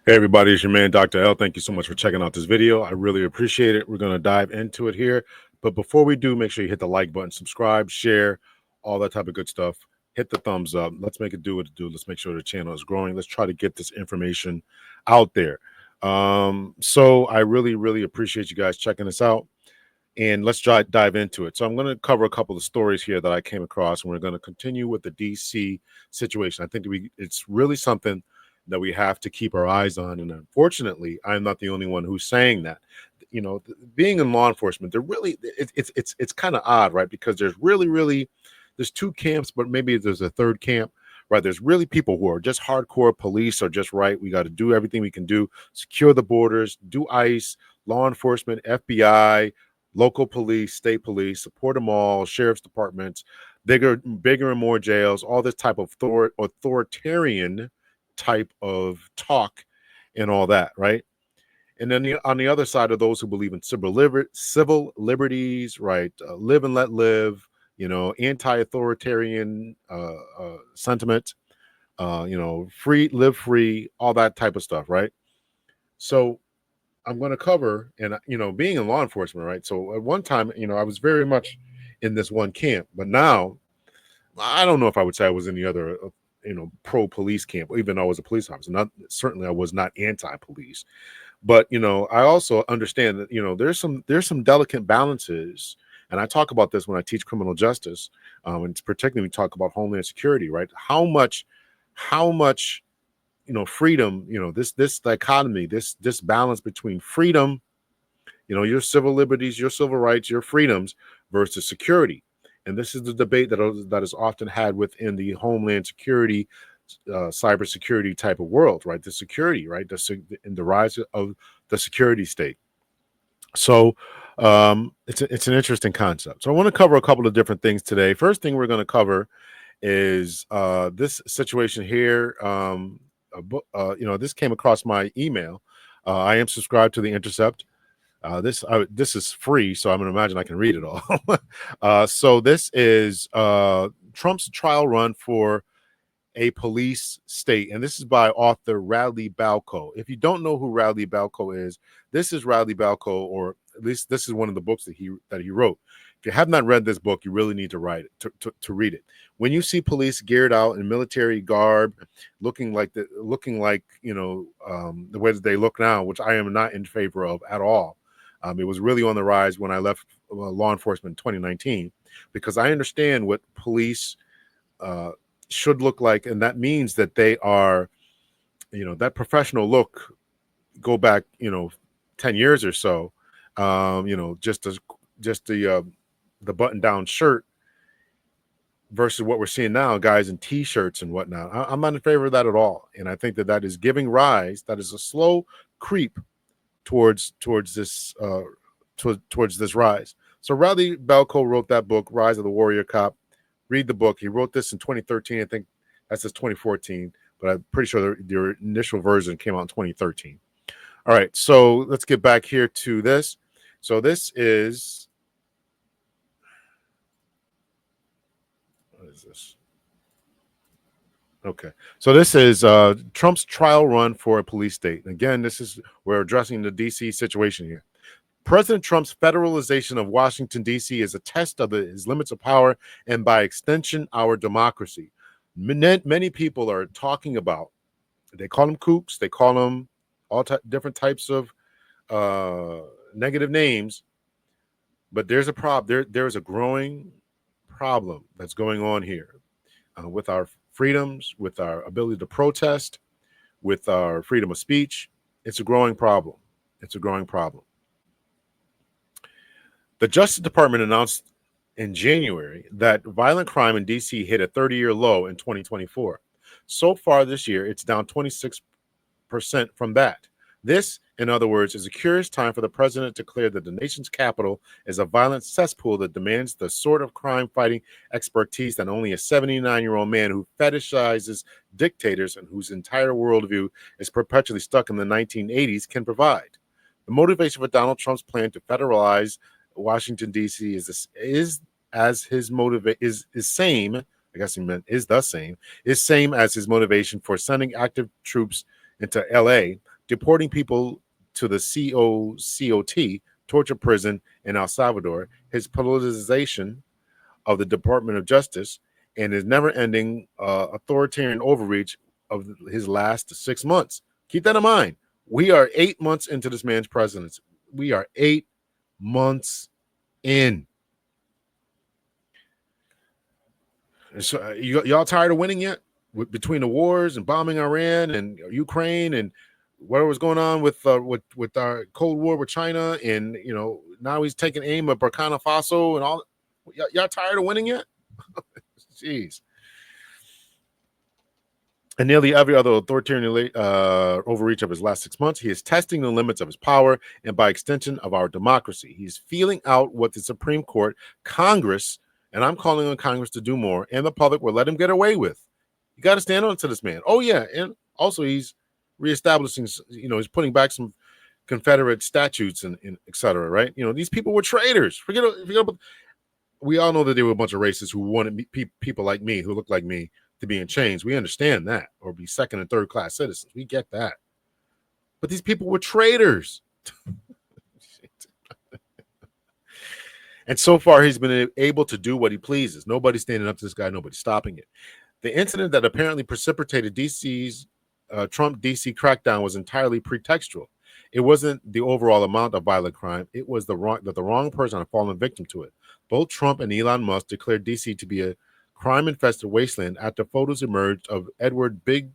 Hey everybody, it's your man Dr. L. Thank you so much for checking out this video. I really appreciate it. We're going to dive into it here. But before we do, make sure you hit the like button, subscribe, share, all that type of good stuff. Hit the thumbs up. Let's make it do what it do. Let's make sure the channel is growing. Let's try to get this information out there. So I really appreciate you guys checking this out. And let's dive into it. So I'm going to cover a couple of stories here that I came across, and we're going to continue with the DC situation. I think it's really something that we have to keep our eyes on. And unfortunately, I'm not the only one who's saying that. You know, being in law enforcement, they're really it's kind of odd, right? Because there's two camps, but maybe there's a third camp. Right, there's really people who are just hardcore police are just right. We got to do everything we can do, secure the borders, do ICE, law enforcement, FBI, local police, state police, support them all, sheriff's departments, bigger and more jails, all this type of authoritarian type of talk and all that, right? And then on the other side of those who believe in civil liberties, right? Live and let live, anti-authoritarian sentiment, free, live free, all that type of stuff, right? So I'm going to cover, and being in law enforcement, right? So at one time, I was very much in this one camp, but now I don't know if I would say I was in the other, pro police camp, even though I was a police officer. Not certainly, I was not anti-police, but I also understand that there's some delicate balances, and I talk about this when I teach criminal justice, and it's particularly we talk about homeland security, right? How much freedom, this dichotomy, this balance between freedom, your civil liberties, your civil rights, your freedoms versus security. And this is the debate that is often had within the homeland security, cybersecurity type of world, right? The security, right? In the rise of the security state. So it's an interesting concept. So I want to cover a couple of different things today. First thing we're going to cover is this situation here. This came across my email. I am subscribed to the Intercept. This is free, so I'm going to imagine I can read it all. So this is Trump's trial run for a police state, and this is by author Radley Balco. If you don't know who Radley Balco is, this is Radley Balco, or at least this is one of the books that he wrote. If you have not read this book, you really need to to read it. When you see police geared out in military garb, looking like the way that they look now, which I am not in favor of at all. It was really on the rise when I left law enforcement in 2019, because I understand what police should look like, and that means that they are, that professional look. Go back, 10 years or so, just the button down shirt versus what we're seeing now, guys in t-shirts and whatnot. I'm not in favor of that at all, and I think that is giving rise. That is a slow creep towards this towards this rise. So Radley Balco wrote that book, Rise of the Warrior Cop. Read the book. He wrote this in 2013. I think that says 2014, but I'm pretty sure the initial version came out in 2013. All right, so let's get back here to this. So this is, what is this? Okay, so this is Trump's trial run for a police state. Again, we're addressing the DC situation here. President Trump's federalization of Washington, D.C. is a test of his limits of power and, by extension, our democracy. Many people are talking about, they call them kooks, they call them all different types of negative names, but there's a problem. There's a growing problem that's going on here with our freedoms, with our ability to protest, with our freedom of speech. It's a growing problem. It's a growing problem. The Justice Department announced in January that violent crime in D.C. hit a 30-year low in 2024. So far this year, it's down 26% from that. This, in other words, is a curious time for the president to declare that the nation's capital is a violent cesspool that demands the sort of crime-fighting expertise that only a 79-year-old man who fetishizes dictators and whose entire worldview is perpetually stuck in the 1980s can provide. The motivation for Donald Trump's plan to federalize Washington, D.C. is same. I guess he meant is same as his motivation for sending active troops into L.A., deporting people to the COCOT, torture prison in El Salvador, his politicization of the Department of Justice, and his never-ending authoritarian overreach of his last 6 months. Keep that in mind. We are 8 months into this man's presidency. We are 8 months in. So, y'all tired of winning yet? Between the wars and bombing Iran and Ukraine and what was going on with our Cold War with China, and now he's taking aim at Burkina Faso and all. Y'all tired of winning yet? Jeez. And nearly every other authoritarian overreach of his last 6 months, he is testing the limits of his power and, by extension, of our democracy. He's feeling out what the Supreme Court, Congress, and I'm calling on Congress to do more, and the public will let him get away with. You got to stand on to this man. Oh, yeah. And also he's reestablishing, he's putting back some Confederate statutes and et cetera, right? These people were traitors. Forget about, we all know that they were a bunch of racists who wanted people like me, who look like me, to be in chains. We understand that, or be second and third class citizens. We get that. But these people were traitors. And so far, he's been able to do what he pleases. Nobody's standing up to this guy. Nobody's stopping it. The incident that apparently precipitated DC's Trump DC crackdown was entirely pretextual. It wasn't the overall amount of violent crime. It was the wrong person had fallen victim to it. Both Trump and Elon Musk declared DC to be a crime-infested wasteland after photos emerged of Edward Big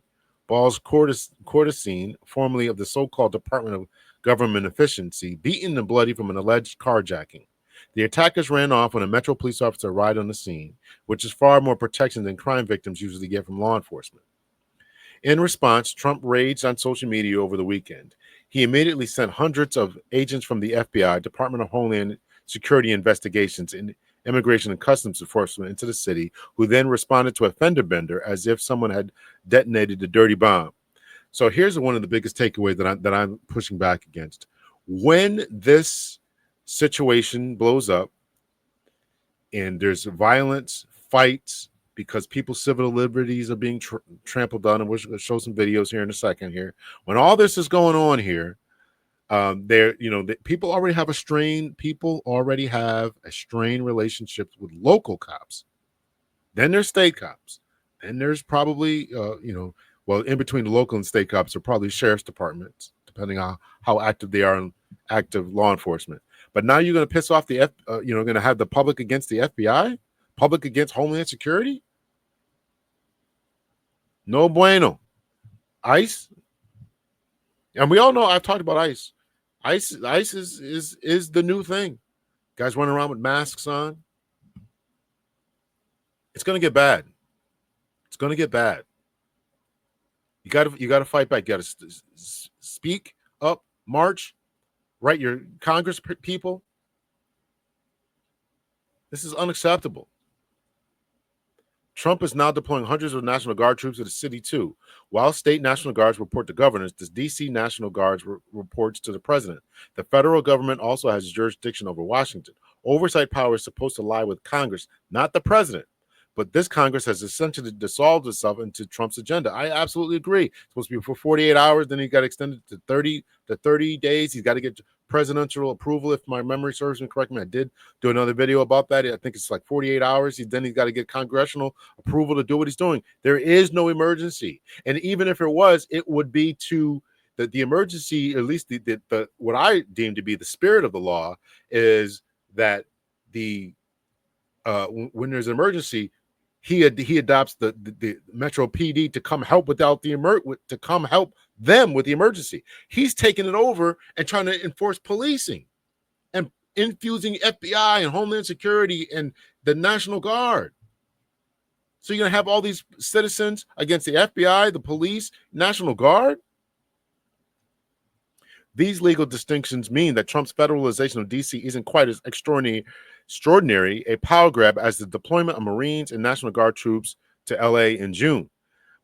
Balls Cortesine, formerly of the so-called Department of Government Efficiency, beaten and bloody from an alleged carjacking. The attackers ran off when a Metro police officer arrived on the scene, which is far more protection than crime victims usually get from law enforcement. In response, Trump raged on social media over the weekend. He immediately sent hundreds of agents from the FBI, Department of Homeland Security Investigations, and Immigration and Customs Enforcement into the city, who then responded to a fender bender as if someone had detonated a dirty bomb. So here's one of the biggest takeaways that I'm pushing back against. When this situation blows up and there's violence, fights, because people's civil liberties are being trampled on, and we'll show some videos here in a second here. When all this is going on here, people already have a strained relationship with local cops. Then there's state cops. Then there's probably, in between the local and state cops are probably sheriff's departments, depending on how active they are in active law enforcement. But now you're going to piss off going to have the public against the FBI, public against Homeland Security. No bueno. ICE, and we all know I've talked about ICE. ICE is the new thing. Guys running around with masks on. It's going to get bad. It's going to get bad. You got to fight back. You got to speak up, march, write your Congress people. This is unacceptable. Trump is now deploying hundreds of National Guard troops to the city, too. While state National Guards report to governors, the D.C. National Guards reports to the president. The federal government also has jurisdiction over Washington. Oversight power is supposed to lie with Congress, not the president. But this Congress has essentially dissolved itself into Trump's agenda. I absolutely agree. It's supposed to be for 48 hours. Then he got extended to 30 days. He's got to get presidential approval. If my memory serves me correctly, I did do another video about that. I think it's like 48 hours. Then he's got to get congressional approval to do what he's doing. There is no emergency. And even if it was, it would be to the emergency, at least the what I deem to be the spirit of the law, is that when there's an emergency, he adopts the Metro PD to come help to come help them with the emergency. He's taking it over and trying to enforce policing and infusing FBI and Homeland Security and the National Guard. So you're gonna have all these citizens against the FBI, the police, National Guard. These legal distinctions mean that Trump's federalization of D.C. isn't quite as extraordinary a power grab as the deployment of Marines and National Guard troops to L.A. in June.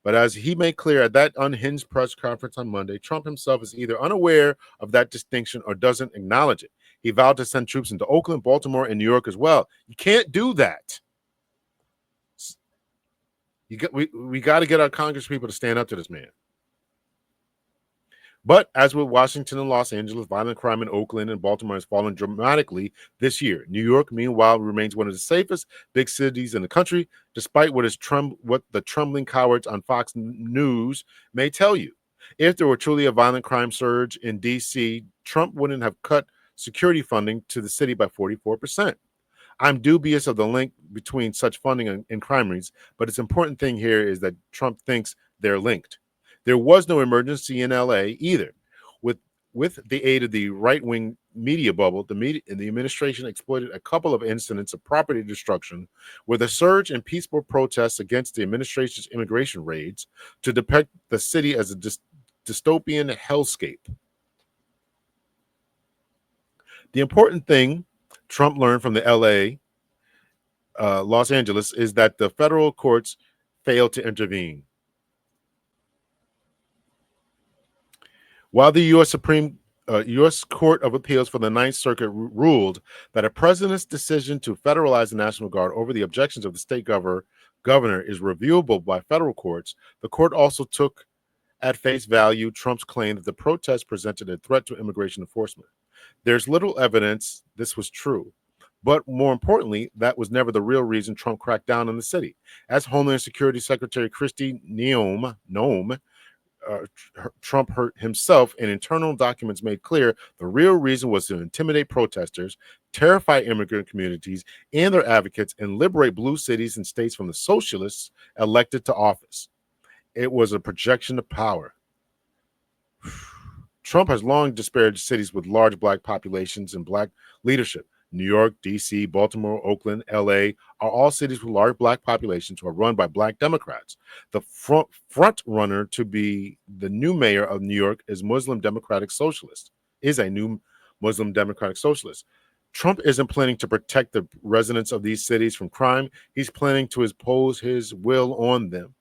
But as he made clear at that unhinged press conference on Monday, Trump himself is either unaware of that distinction or doesn't acknowledge it. He vowed to send troops into Oakland, Baltimore, and New York as well. You can't do that. We got to get our Congress people to stand up to this man. But as with Washington and Los Angeles, violent crime in Oakland and Baltimore has fallen dramatically this year. New York, meanwhile, remains one of the safest big cities in the country, despite what the trembling cowards on Fox News may tell you. If there were truly a violent crime surge in D.C., Trump wouldn't have cut security funding to the city by 44%. I'm dubious of the link between such funding and crime rates, but its important thing here is that Trump thinks they're linked. There was no emergency in LA either. With with the aid of the right-wing media bubble, the administration exploited a couple of incidents of property destruction with a surge in peaceful protests against the administration's immigration raids to depict the city as a dystopian hellscape. The important thing Trump learned from the LA, Los Angeles, is that the federal courts failed to intervene. While the U.S. Court of Appeals for the Ninth Circuit ruled that a president's decision to federalize the National Guard over the objections of the state governor is reviewable by federal courts, the court also took at face value Trump's claim that the protests presented a threat to immigration enforcement. There's little evidence this was true. But more importantly, that was never the real reason Trump cracked down on the city. As Homeland Security Secretary Kristi Noem, Trump himself in internal documents made clear the real reason was to intimidate protesters, terrify immigrant communities and their advocates, and liberate blue cities and states from the socialists elected to office. It was a projection of power. Trump has long disparaged cities with large black populations and black leadership. New York, D.C., Baltimore, Oakland, L.A. are all cities with large black populations who are run by black Democrats. The front runner to be the new mayor of New York is a new Muslim Democratic Socialist. Trump isn't planning to protect the residents of these cities from crime. He's planning to impose his will on them.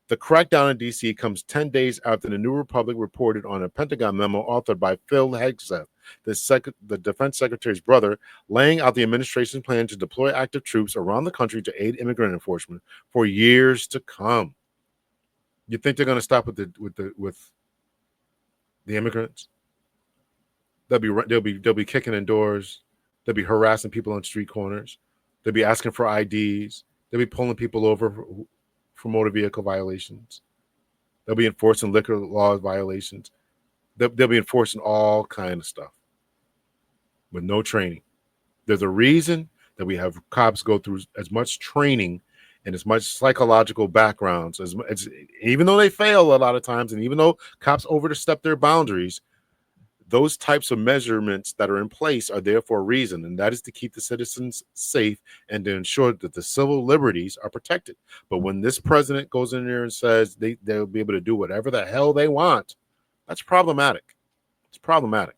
The crackdown in D.C. comes 10 days after the New Republic reported on a Pentagon memo authored by Phil Hegseth, the defense secretary's brother, laying out the administration's plan to deploy active troops around the country to aid immigrant enforcement for years to come. You think they're going to stop with the immigrants? They'll be kicking in doors. They'll be harassing people on street corners. They'll be asking for IDs. They'll be pulling people over for motor vehicle violations. They'll be enforcing liquor law violations. They'll be enforcing all kind of stuff with no training. There's a reason that we have cops go through as much training and as much psychological backgrounds as even though they fail a lot of times, and even though cops overstep their boundaries, those types of measurements that are in place are there for a reason, and that is to keep the citizens safe and to ensure that the civil liberties are protected. But when this president goes in there and says they'll be able to do whatever the hell they want, that's problematic. It's problematic.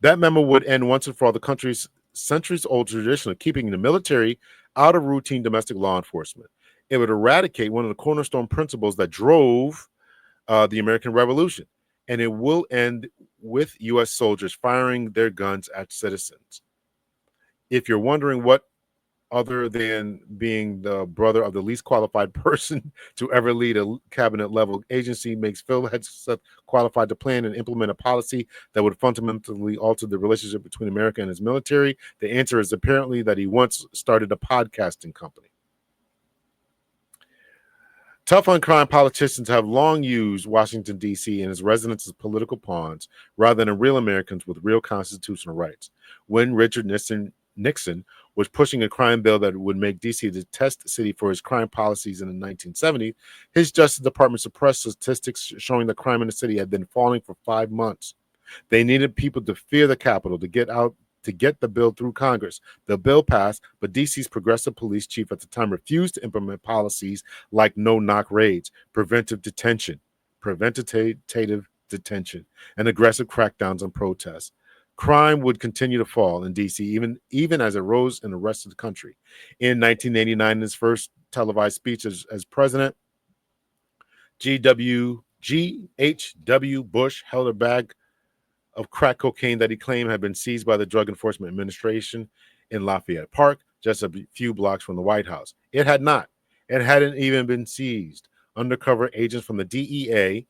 That memo would end once and for all the country's centuries-old tradition of keeping the military out of routine domestic law enforcement. It would eradicate one of the cornerstone principles that drove the American Revolution, and it will end with U.S. soldiers firing their guns at citizens. If you're wondering what, other than being the brother of the least qualified person to ever lead a cabinet-level agency, makes Phil Hegseth qualified to plan and implement a policy that would fundamentally alter the relationship between America and its military, the answer is apparently that he once started a podcasting company. Tough on crime politicians have long used Washington, D.C. and its residents as political pawns rather than real Americans with real constitutional rights. When Richard Nixon was pushing a crime bill that would make D.C. the test city for his crime policies in the 1970s, his Justice Department suppressed statistics showing that crime in the city had been falling for 5 months. They needed people to fear the Capitol to get the bill through Congress. The bill passed, but D.C.'s progressive police chief at the time refused to implement policies like no-knock raids, preventative detention, and aggressive crackdowns on protests. Crime would continue to fall in D.C., even as it rose in the rest of the country. In 1989, in his first televised speech as president, G.H.W. Bush held a bag of crack cocaine that he claimed had been seized by the Drug Enforcement Administration in Lafayette Park, just a few blocks from the White House. It had not. It hadn't even been seized. Undercover agents from the DEA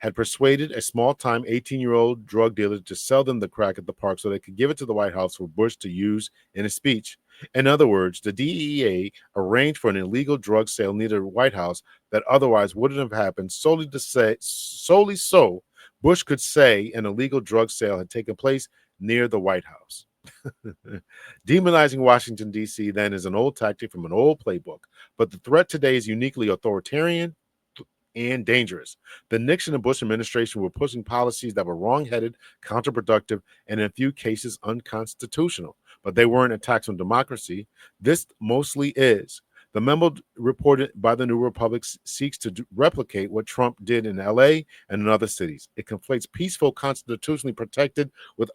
had persuaded a small-time 18-year-old drug dealer to sell them the crack at the park so they could give it to the White House for Bush to use in a speech. In other words, the DEA arranged for an illegal drug sale near the White House that otherwise wouldn't have happened solely so Bush could say an illegal drug sale had taken place near the White House. Demonizing Washington, D.C. then is an old tactic from an old playbook, but the threat today is uniquely authoritarian and dangerous. The Nixon and Bush administration were pushing policies that were wrong-headed, counterproductive, and in a few cases unconstitutional, but they weren't attacks on democracy. This mostly is. The memo reported by the New Republic seeks to replicate what Trump did in LA and in other cities. It conflates peaceful, constitutionally protected with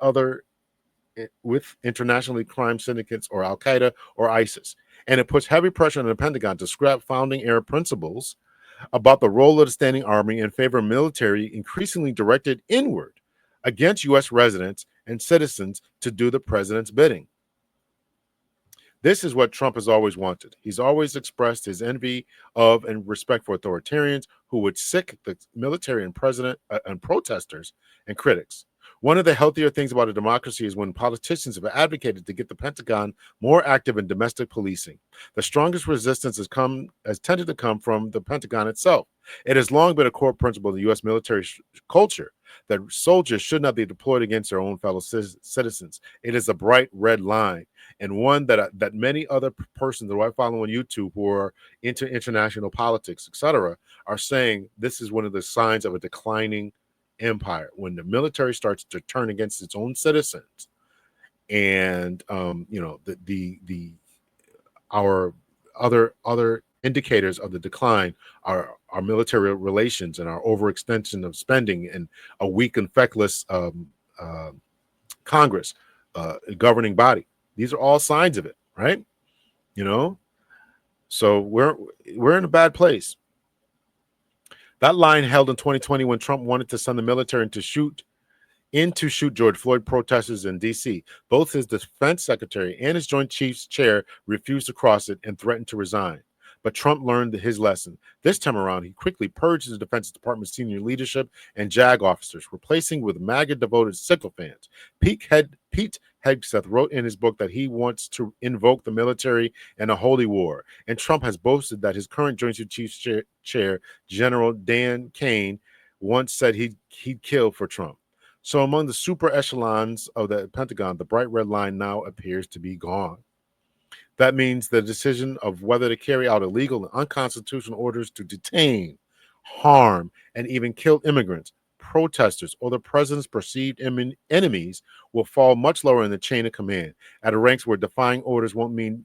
internationally crime syndicates or Al Qaeda or ISIS. And it puts heavy pressure on the Pentagon to scrap founding era principles about the role of the standing army in favor of military increasingly directed inward against U.S. residents and citizens to do the president's bidding. This is what Trump has always wanted. He's always expressed his envy of and respect for authoritarians who would sick the military and president and protesters and critics. One of the healthier things about a democracy is when politicians have advocated to get the Pentagon more active in domestic policing. The strongest resistance has tended to come from the Pentagon itself. It has long been a core principle of the U.S. military culture that soldiers should not be deployed against their own fellow citizens. It is a bright red line, and one that many other persons that I follow on YouTube who are into international politics, etc., are saying this is one of the signs of a declining empire, when the military starts to turn against its own citizens. And our other indicators of the decline are our military relations and our overextension of spending and a weak and feckless Congress, governing body. These are all signs of it, right? So we're in a bad place. That line held in 2020 when Trump wanted to send the military to shoot George Floyd protesters in D.C. Both his defense secretary and his Joint Chiefs chair refused to cross it and threatened to resign. But Trump learned his lesson. This time around, he quickly purged the Defense Department's senior leadership and JAG officers, replacing with MAGA-devoted sycophants. Pete Hegseth wrote in his book that he wants to invoke the military in a holy war, and Trump has boasted that his current Joint Chiefs chair, General Dan Kane, once said he'd kill for Trump. So among the super echelons of the Pentagon, the bright red line now appears to be gone. That means the decision of whether to carry out illegal and unconstitutional orders to detain, harm, and even kill immigrants, protesters, or the president's perceived enemies will fall much lower in the chain of command, at a ranks where defying orders won't mean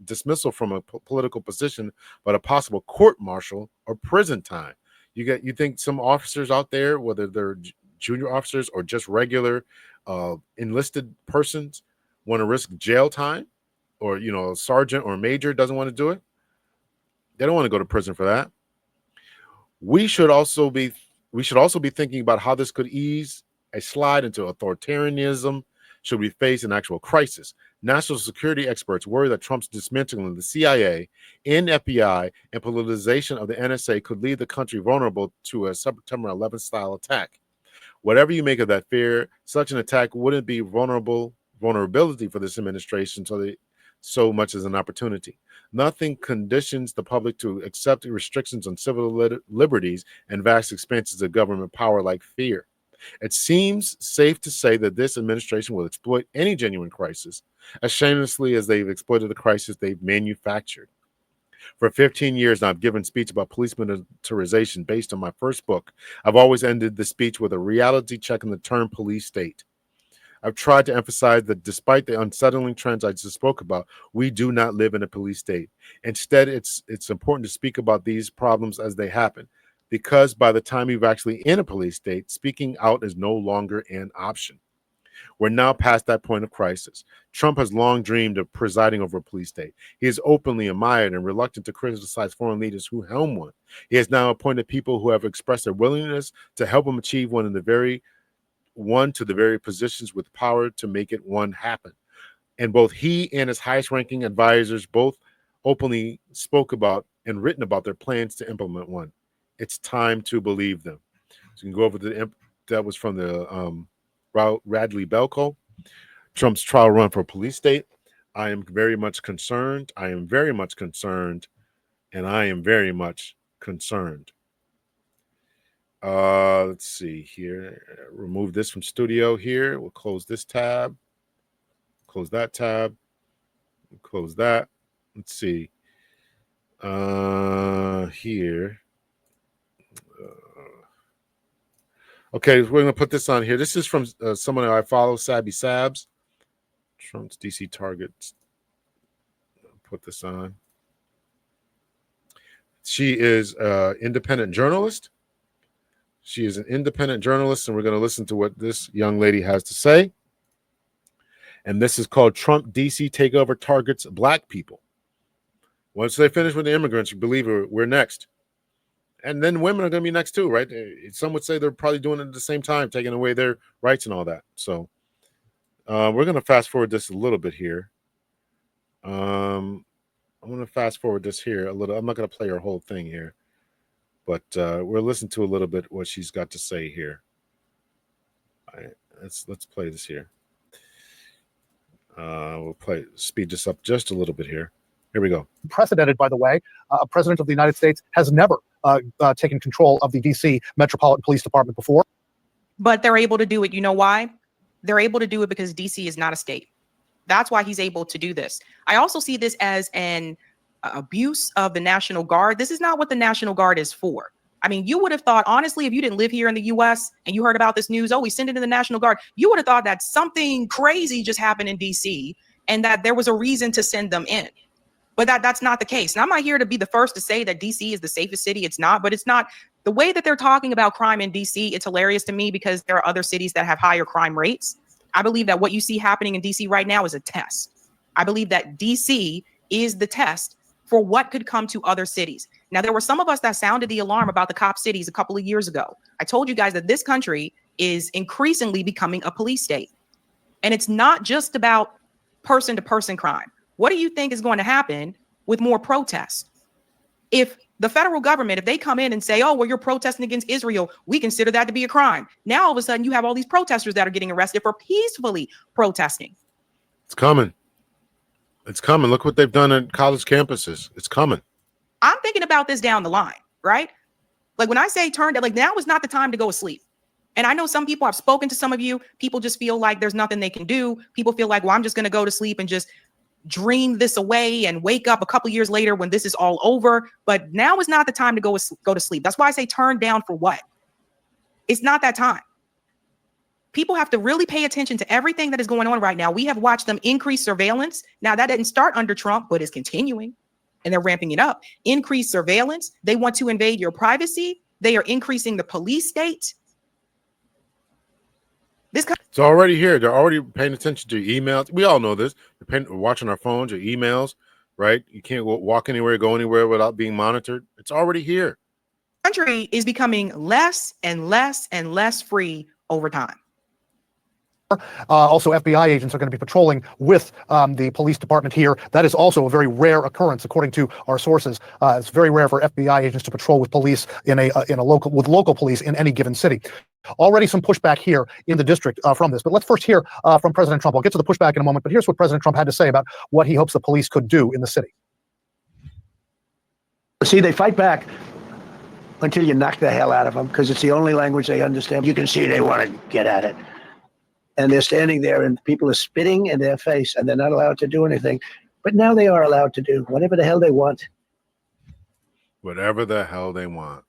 dismissal from a political position, but a possible court-martial or prison time. You think some officers out there, whether they're junior officers or just regular enlisted persons, want to risk jail time? Or a sergeant or a major doesn't want to do it? They don't want to go to prison for that. We should also be thinking about how this could ease a slide into authoritarianism should we face an actual crisis. National security experts worry that Trump's dismantling of the CIA and FBI and politicization of the NSA could leave the country vulnerable to a September 11th style attack. Whatever you make of that fear, such an attack wouldn't be vulnerability for this administration so much as an opportunity. Nothing conditions the public to accept restrictions on civil liberties and vast expanses of government power like fear. It seems safe to say that this administration will exploit any genuine crisis as shamelessly as they've exploited the crisis they've manufactured. For 15 years now, I've given speech about police militarization based on my first book. I've always ended the speech with a reality check on the term police state. I've tried to emphasize that despite the unsettling trends I just spoke about, we do not live in a police state. Instead, it's important to speak about these problems as they happen, because by the time you're actually in a police state, speaking out is no longer an option. We're now past that point of crisis. Trump has long dreamed of presiding over a police state. He is openly admired and reluctant to criticize foreign leaders who helm one. He has now appointed people who have expressed their willingness to help him achieve one to the very positions with power to make it one happen. And both he and his highest ranking advisors both openly spoke about and written about their plans to implement one. It's time to believe them. So you can go over that was from the Radley Belko. Trump's trial run for police state. I am very much concerned. I am very much concerned. And I am very much concerned. Let's see here. Remove this from studio here. We'll close this tab. Close that tab. Close that. Let's see. Here. Okay, we're going to put this on here. This is from someone I follow, Sabby Sabs. Trump's DC targets. Put this on. She is an independent journalist. She is an independent journalist, and we're going to listen to what this young lady has to say. And this is called Trump DC Takeover Targets Black People. Once they finish with the immigrants, you believe we're next. And then women are going to be next too, right? Some would say they're probably doing it at the same time, taking away their rights and all that. So we're going to fast forward this a little bit here. I'm going to fast forward this here a little. I'm not going to play her whole thing here, but we'll listen to a little bit what she's got to say here. All right, let's play this here. We'll speed this up just a little bit here. Here we go. Unprecedented, by the way. A president of the United States has never taken control of the D.C. Metropolitan Police Department before. But they're able to do it. You know why? They're able to do it because D.C. is not a state. That's why he's able to do this. I also see this as an abuse of the National Guard. This is not what the National Guard is for. I mean, you would have thought, honestly, if you didn't live here in the U.S. and you heard about this news, oh, we send it to the National Guard, you would have thought that something crazy just happened in D.C. and that there was a reason to send them in. But that's not the case. And I'm not here to be the first to say that D.C. is the safest city. It's not, but it's not. The way that they're talking about crime in D.C., it's hilarious to me because there are other cities that have higher crime rates. I believe that what you see happening in D.C. right now is a test. I believe that D.C. is the test for what could come to other cities. Now, there were some of us that sounded the alarm about the cop cities a couple of years ago. I told you guys that this country is increasingly becoming a police state. And it's not just about person-to-person crime. What do you think is going to happen with more protests? If the federal government, if they come in and say, oh, well, you're protesting against Israel, we consider that to be a crime. Now, all of a sudden, you have all these protesters that are getting arrested for peacefully protesting. It's coming. It's coming. Look what they've done at college campuses. It's coming. I'm thinking about this down the line, right? Like when I say now is not the time to go to sleep. And I know some people, I've spoken to some of you, people just feel like there's nothing they can do. People feel like, well, I'm just going to go to sleep and just dream this away and wake up a couple years later when this is all over. But now is not the time to go to sleep. That's why I say turn down for what? It's not that time. People have to really pay attention to everything that is going on right now. We have watched them increase surveillance. Now that didn't start under Trump, but is continuing and they're ramping it up. Increase surveillance. They want to invade your privacy. They are increasing the police state. It's already here. They're already paying attention to your emails. We all know this. We're watching our phones, your emails, right? You can't walk anywhere, go anywhere without being monitored. It's already here. Country is becoming less and less and less free over time. Also, FBI agents are going to be patrolling with the police department here. That is also a very rare occurrence, according to our sources. It's very rare for FBI agents to patrol with police in a local police in any given city. Already some pushback here in the district from this. But let's first hear from President Trump. I'll get to the pushback in a moment, but here's what President Trump had to say about what he hopes the police could do in the city. See, they fight back until you knock the hell out of them because it's the only language they understand. You can see they want to get at it. And they're standing there and people are spitting in their face and they're not allowed to do anything. But now they are allowed to do whatever the hell they want. Whatever the hell they want.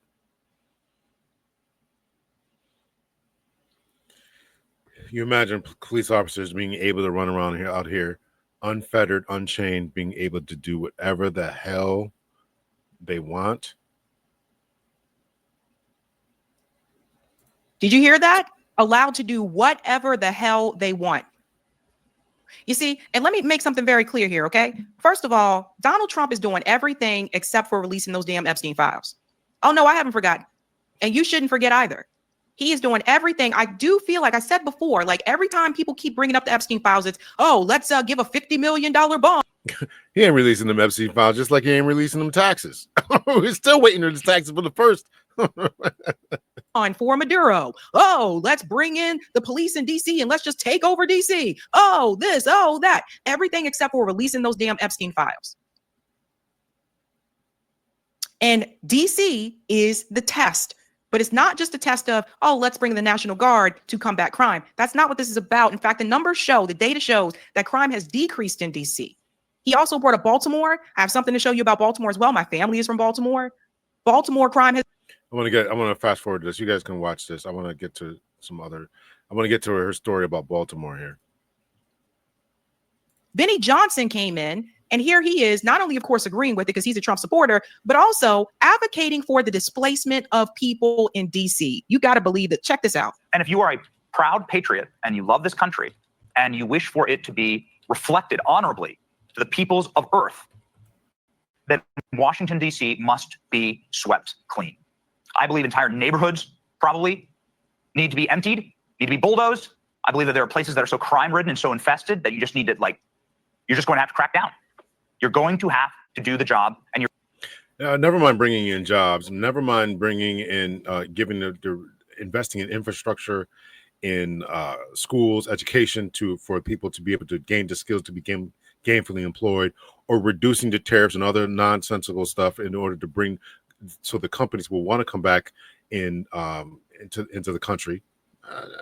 You imagine police officers being able to run around out here, unfettered, unchained, being able to do whatever the hell they want. Did you hear that? Allowed to do whatever the hell they want. You see, and let me make something very clear here, okay? First of all, Donald Trump is doing everything except for releasing those damn Epstein files. Oh, no, I haven't forgotten. And you shouldn't forget either. He is doing everything. I do feel like I said before, like every time people keep bringing up the Epstein files, it's, oh, let's give a $50 million bond. He ain't releasing them Epstein files, just like he ain't releasing them taxes. We're still waiting for the taxes for the first On for Maduro. Oh, let's bring in the police in DC and let's just take over DC. Oh, this, oh, that. Everything except for releasing those damn Epstein files. And DC is the test. But it's not just a test of, oh, let's bring the National Guard to combat crime. That's not what this is about. In fact, the numbers show, the data shows that crime has decreased in DC. He also brought up Baltimore. I have something to show you about Baltimore as well. My family is from Baltimore. Baltimore crime has. I want to fast forward this. You guys can watch this. I want to get to her story about Baltimore here. Benny Johnson came in, and here he is, not only, of course, agreeing with it because he's a Trump supporter, but also advocating for the displacement of people in DC. You got to believe it. Check this out. And if you are a proud patriot and you love this country and you wish for it to be reflected honorably to the peoples of Earth, then Washington, D.C. must be swept clean. I believe entire neighborhoods probably need to be emptied, need to be bulldozed. I believe that there are places that are so crime-ridden and so infested that you just need to, you're just going to have to crack down. You're going to have to do the job, and you're. Never mind bringing in jobs. Never mind bringing in, investing in infrastructure, in schools, education for people to be able to gain the skills to become gainfully employed, or reducing the tariffs and other nonsensical stuff in order to bring, so the companies will want to come back into the country.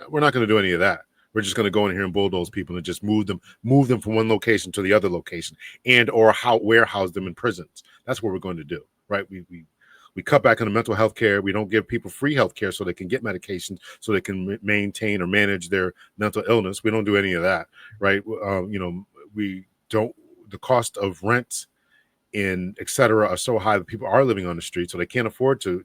We're not going to do any of that. We're just going to go in here and bulldoze people and just move them from one location to the other location, and or warehouse them in prisons. That's what we're going to do, right? We cut back on the mental health care. We don't give people free health care so they can get medications, so they can maintain or manage their mental illness. We don't do any of that, right? We don't. The cost of rent and et cetera are so high that people are living on the street, so they can't afford to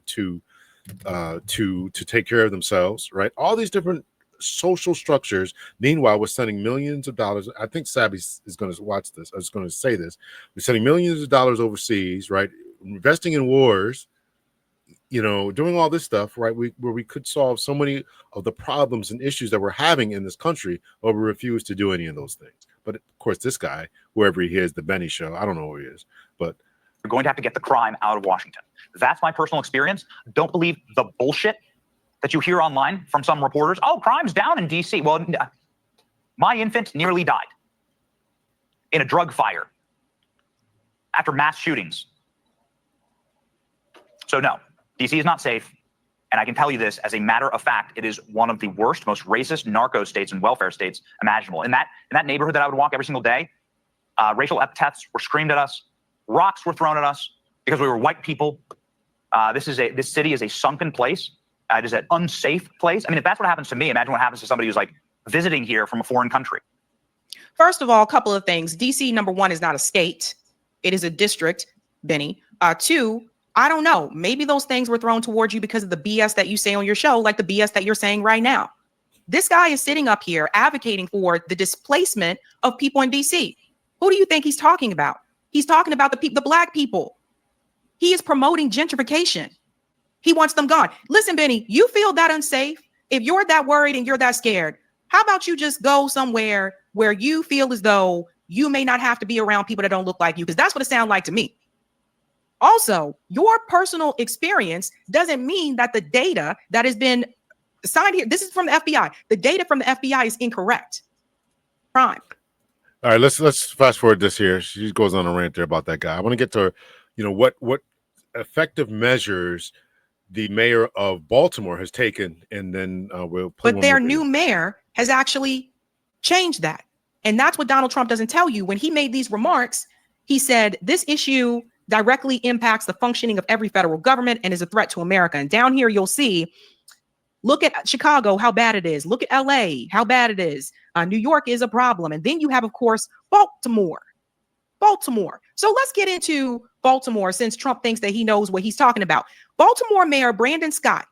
take care of themselves, right? All these different social structures. Meanwhile, we're sending millions of dollars. I think Sabby is going to watch this. I was going to say this. We're sending millions of dollars overseas, right? Investing in wars, doing all this stuff, right? Where we could solve so many of the problems and issues that we're having in this country, but we refuse to do any of those things. But of course, this guy, whoever he is, the Benny Show, I don't know who he is, but you're going to have to get the crime out of Washington. That's my personal experience. Don't believe the bullshit that you hear online from some reporters. Oh, crime's down in DC. Well, my infant nearly died in a drug fire after mass shootings. So no, DC is not safe. And I can tell you this as a matter of fact, it is one of the worst, most racist narco states and welfare states imaginable. In that neighborhood that I would walk every single day, racial epithets were screamed at us, rocks were thrown at us because we were white people. This city is a sunken place. It is an unsafe place. I mean, if that's what happens to me, imagine what happens to somebody who's visiting here from a foreign country. First of all, a couple of things. DC, number one, is not a state. It is a district, Benny. Two, I don't know. Maybe those things were thrown towards you because of the BS that you say on your show, like the BS that you're saying right now. This guy is sitting up here advocating for the displacement of people in DC. Who do you think he's talking about? He's talking about the black people. He is promoting gentrification. He wants them gone. Listen, Benny, you feel that unsafe. If you're that worried and you're that scared, how about you just go somewhere where you feel as though you may not have to be around people that don't look like you? Because that's what it sounds like to me. Also, your personal experience doesn't mean that the data that has been signed here, this is from the FBI. The data from the FBI is incorrect. Prime. All right, let's fast forward this here. She goes on a rant there about that guy. I want to get to, what effective measures the mayor of Baltimore has taken, and then we'll play. But their new mayor has actually changed that. And that's what Donald Trump doesn't tell you. When he made these remarks, he said this issue directly impacts the functioning of every federal government and is a threat to America. And down here, you'll see, look at Chicago, how bad it is. Look at LA, how bad it is. New York is a problem. And then you have, of course, Baltimore. So let's get into Baltimore, since Trump thinks that he knows what he's talking about. Baltimore Mayor Brandon Scott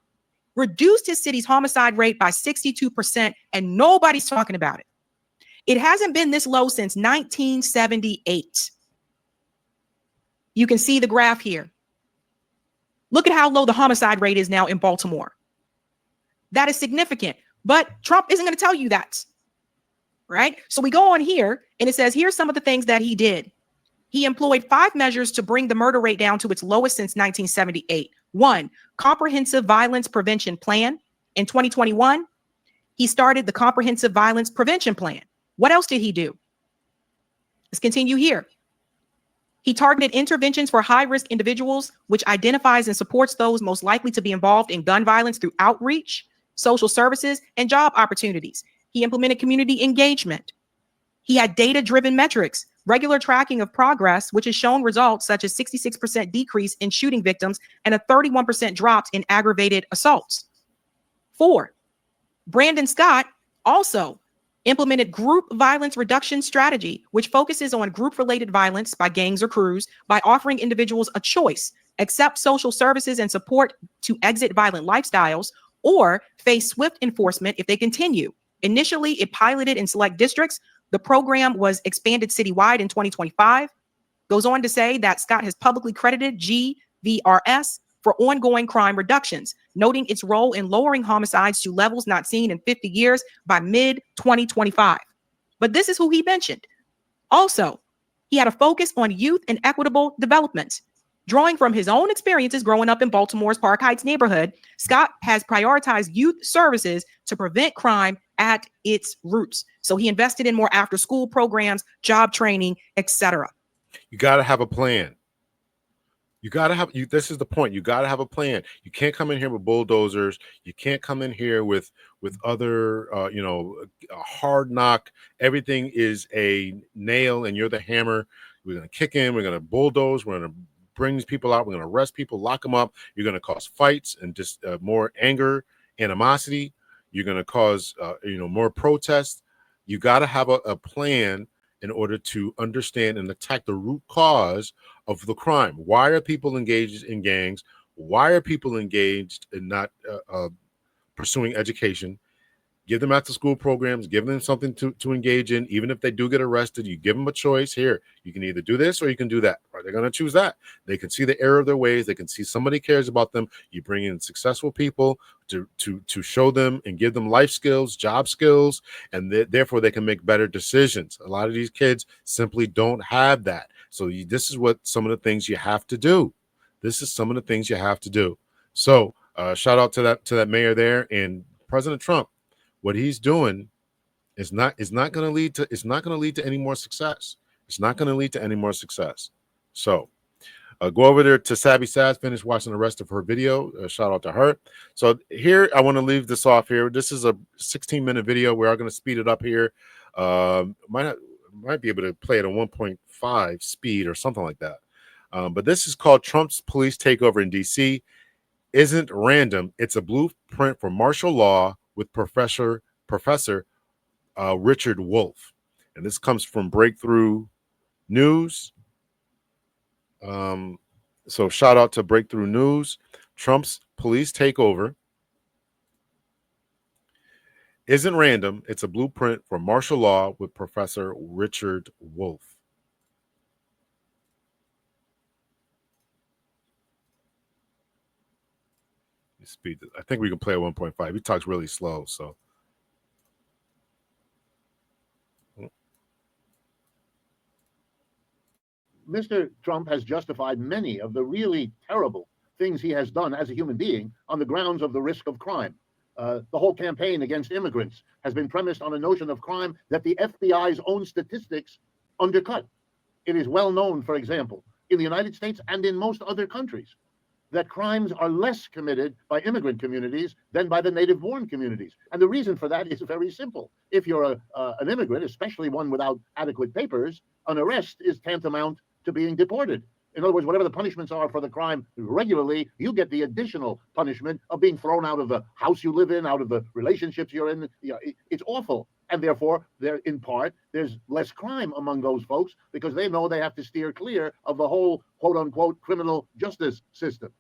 reduced his city's homicide rate by 62%, and nobody's talking about it. It hasn't been this low since 1978. You can see the graph here. Look at how low the homicide rate is now in Baltimore. That is significant, but Trump isn't going to tell you that, right? So we go on here, and it says, here's some of the things that he did. He employed 5 measures to bring the murder rate down to its lowest since 1978. One, Comprehensive Violence Prevention Plan. In 2021, he started the Comprehensive Violence Prevention Plan. What else did he do? Let's continue here. He targeted interventions for high-risk individuals, which identifies and supports those most likely to be involved in gun violence through outreach, social services, and job opportunities. He implemented community engagement. He had data-driven metrics, regular tracking of progress, which has shown results such as 66% decrease in shooting victims and a 31% drop in aggravated assaults. 4, Brandon Scott also implemented group violence reduction strategy, which focuses on group-related violence by gangs or crews by offering individuals a choice, accept social services and support to exit violent lifestyles, or face swift enforcement if they continue. Initially, it piloted in select districts. The program was expanded citywide in 2025. Goes on to say that Scott has publicly credited GVRS for ongoing crime reductions, noting its role in lowering homicides to levels not seen in 50 years by mid-2025. But this is who he mentioned. Also, he had a focus on youth and equitable development. Drawing from his own experiences growing up in Baltimore's Park Heights neighborhood, Scott has prioritized youth services to prevent crime at its roots. So he invested in more after-school programs, job training, etc. You got to have a plan. You got to have this is the point. You got to have a plan. You can't come in here with bulldozers. You can't come in here with other a hard knock. Everything is a nail and you're the hammer. We're going to kick in, we're going to bulldoze, we're going to bring these people out, we're going to arrest people, lock them up. You're going to cause fights and just more anger, animosity. You're going to cause more protests. You got to have a plan in order to understand and attack the root cause of the crime. Why are people engaged in gangs? Why are people engaged in not pursuing education? Give them after school programs, give them something to engage in. Even if they do get arrested, you give them a choice. Here, you can either do this or you can do that. Or they're going to choose that. They can see the error of their ways. They can see somebody cares about them. You bring in successful people to show them and give them life skills, job skills, and therefore they can make better decisions. A lot of these kids simply don't have that. So this is what some of the things you have to do. This is some of the things you have to do. So shout out to that mayor there and President Trump. What he's doing is not going to lead to any more success. It's not going to lead to any more success. So go over there to Savvy Sass, finish watching the rest of her video. Shout out to her. So here, I want to leave this off here. This is a 16-minute video. We are going to speed it up here. Might be able to play it at 1.5 speed or something like that. But this is called Trump's Police Takeover in D.C. Isn't random. It's a blueprint for martial law with Professor Richard Wolff. And this comes from Breakthrough News. So shout out to Breakthrough News. Trump's police takeover isn't random. It's a blueprint for martial law with Professor Richard Wolff. Speed. I think we can play at 1.5. He talks really slow, so. Mr. Trump has justified many of the really terrible things he has done as a human being on the grounds of the risk of crime. The whole campaign against immigrants has been premised on a notion of crime that the FBI's own statistics undercut. It is well known, for example, in the United States and in most other countries, that crimes are less committed by immigrant communities than by the native-born communities. And the reason for that is very simple. If you're an immigrant, especially one without adequate papers, an arrest is tantamount to being deported. In other words, whatever the punishments are for the crime regularly, you get the additional punishment of being thrown out of the house you live in, out of the relationships you're in. It's awful. And therefore, there's less crime among those folks because they know they have to steer clear of the whole quote-unquote criminal justice system.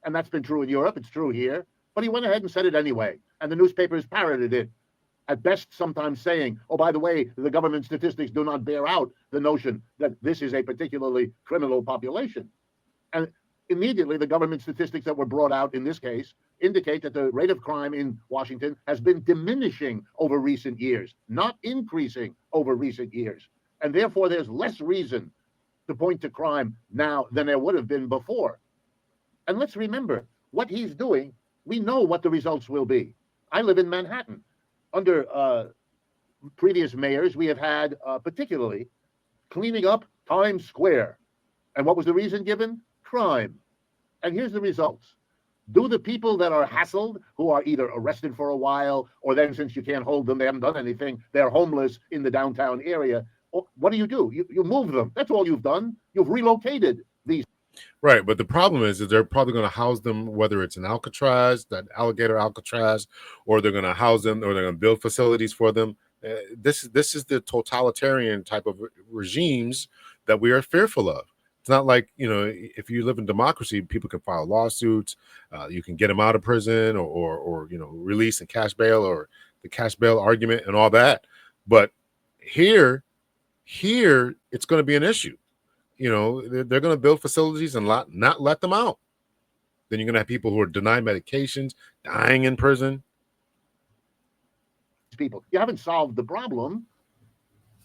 And that's been true in Europe. It's true here. But he went ahead and said it anyway. And the newspapers parroted it. At best, sometimes saying, oh, by the way, the government statistics do not bear out the notion that this is a particularly criminal population. And immediately, the government statistics that were brought out in this case indicate that the rate of crime in Washington has been diminishing over recent years, not increasing over recent years. And therefore, there's less reason to point to crime now than there would have been before. And let's remember what he's doing. We know what the results will be. I live in Manhattan. Under previous mayors, we have had particularly cleaning up Times Square. And what was the reason given? Crime. And here's the results. Do the people that are hassled, who are either arrested for a while, or then since you can't hold them, they haven't done anything, they're homeless in the downtown area, what do? You move them. That's all you've done. You've relocated these. Right, but the problem is that they're probably going to house them, whether it's in Alcatraz, that alligator Alcatraz, or they're going to house them, or they're going to build facilities for them. This is the totalitarian type of regimes that we are fearful of. It's not like, if you live in democracy, people can file lawsuits, you can get them out of prison, or release and cash bail, or the cash bail argument and all that. But here it's going to be an issue. They're going to build facilities and not let them out. Then you're going to have people who are denied medications, dying in prison. People, you haven't solved the problem.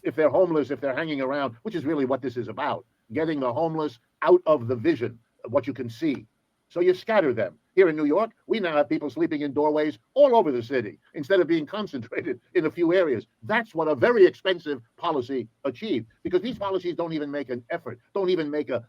If they're homeless, if they're hanging around, which is really what this is about, getting the homeless out of the vision of what you can see. So you scatter them. Here in New York, we now have people sleeping in doorways all over the city instead of being concentrated in a few areas. That's what a very expensive policy achieved, because these policies don't even make an effort, don't even make a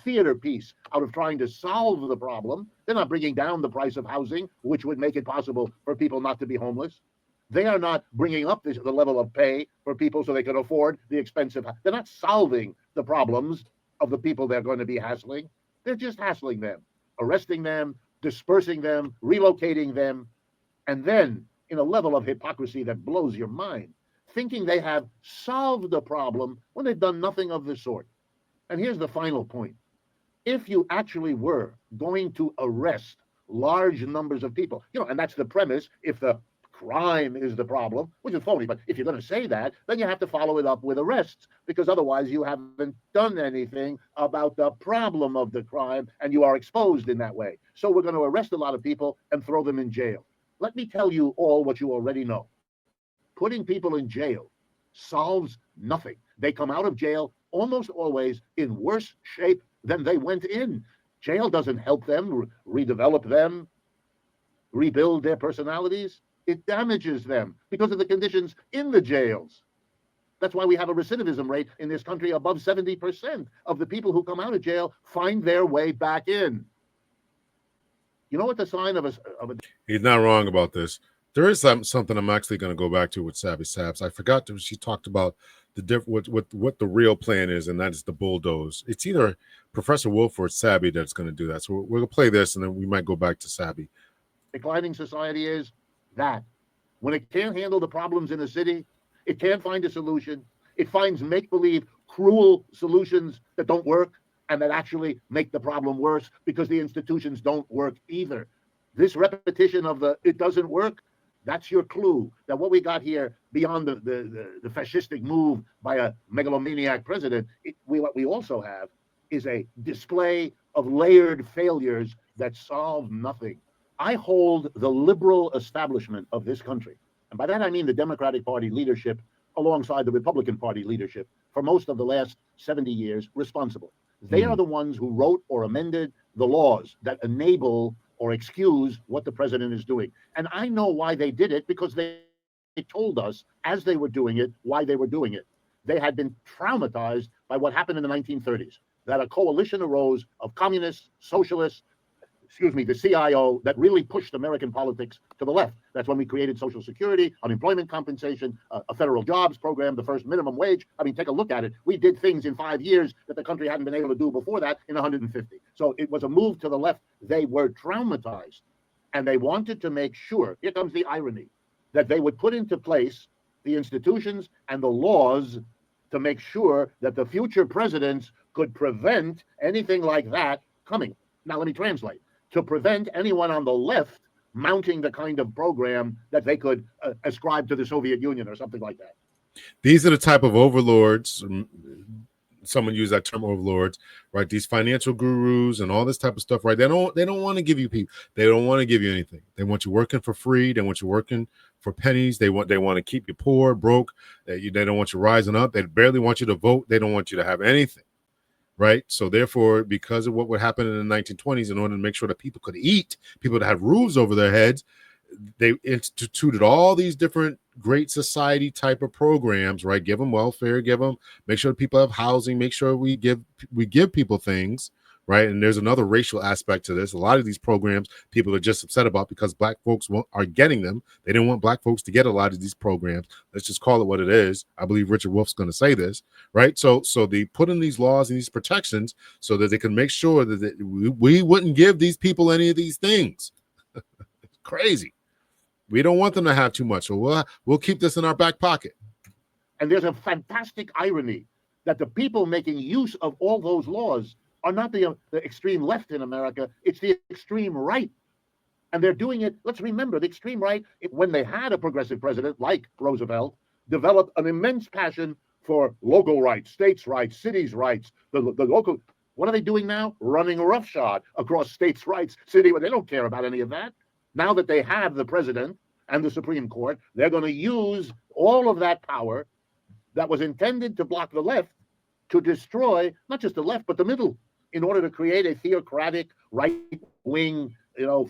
theater piece out of trying to solve the problem. They're not bringing down the price of housing, which would make it possible for people not to be homeless. They are not bringing up the level of pay for people so they can afford the expensive. They're not solving the problems of the people they're going to be hassling. They're just hassling them, arresting them, dispersing them, relocating them, and then in a level of hypocrisy that blows your mind, thinking they have solved the problem when they've done nothing of the sort. And here's the final point. If you actually were going to arrest large numbers of people, and that's the premise, if the crime is the problem, which is phony, but if you're going to say that, then you have to follow it up with arrests, because otherwise you haven't done anything about the problem of the crime, and you are exposed in that way. So we're going to arrest a lot of people and throw them in jail. Let me tell you all what you already know. Putting people in jail solves nothing. They come out of jail almost always in worse shape than they went in. Jail doesn't help them redevelop them, rebuild their personalities. It damages them because of the conditions in the jails. That's why we have a recidivism rate in this country above 70% of the people who come out of jail find their way back in. You know what the sign of a He's not wrong about this. There is something I'm actually going to go back to with Savvy Saps. I forgot that she talked about what the real plan is, and that is the bulldoze. It's either Professor Wolf or Savvy that's going to do that. So we're going to play this, and then we might go back to Savvy. Declining society is that when it can't handle the problems in the city, it can't find a solution. It finds make-believe, cruel solutions that don't work and that actually make the problem worse because the institutions don't work either. This repetition of it doesn't work, that's your clue that what we got here, beyond the fascistic move by a megalomaniac president, what we also have is a display of layered failures that solve nothing. I hold the liberal establishment of this country, and by that I mean the Democratic Party leadership alongside the Republican Party leadership for most of the last 70 years responsible. They are the ones who wrote or amended the laws that enable or excuse what the president is doing. And I know why they did it, because they told us as they were doing it why they were doing it. They had been traumatized by what happened in the 1930s, that a coalition arose of communists, socialists, the CIO, that really pushed American politics to the left. That's when we created Social Security, unemployment compensation, a federal jobs program, the first minimum wage. I mean, take a look at it. We did things in 5 years that the country hadn't been able to do before that in 150. So it was a move to the left. They were traumatized, and they wanted to make sure, here comes the irony, that they would put into place the institutions and the laws to make sure that the future presidents could prevent anything like that coming. Now, let me translate. To prevent anyone on the left mounting the kind of program that they could ascribe to the Soviet Union or something like that. These are the type of overlords. Someone used that term, overlords, right? These financial gurus and all this type of stuff, right? They don't want to give you people. They don't want to give you anything. They want you working for free. They want you working for pennies. They want to keep you poor, broke. They don't want you rising up. They barely want you to vote. They don't want you to have anything. right? So therefore, because of what would happen in the 1920s, in order to make sure that people could eat, people that have roofs over their heads, they instituted all these different great society type of programs, right? Give them welfare, make sure people have housing, make sure we give people things, right? And there's another racial aspect to this. A lot of these programs people are just upset about because black folks are getting them. They didn't want black folks to get a lot of these programs. Let's just call it what it is. I believe Richard Wolff's going to say this, right? So they put in these laws and these protections so that they can make sure that we wouldn't give these people any of these things. Crazy. We don't want them to have too much, so we'll keep this in our back pocket. And there's a fantastic irony that the people making use of all those laws are not the extreme left in America, it's the extreme right. And they're doing it, let's remember, the extreme right, when they had a progressive president like Roosevelt, developed an immense passion for local rights, states' rights, cities' rights, the local. What are they doing now? Running roughshod across states' rights, city. They don't care about any of that. Now that they have the president and the Supreme Court, they're going to use all of that power that was intended to block the left to destroy not just the left, but the middle, in order to create a theocratic, right-wing,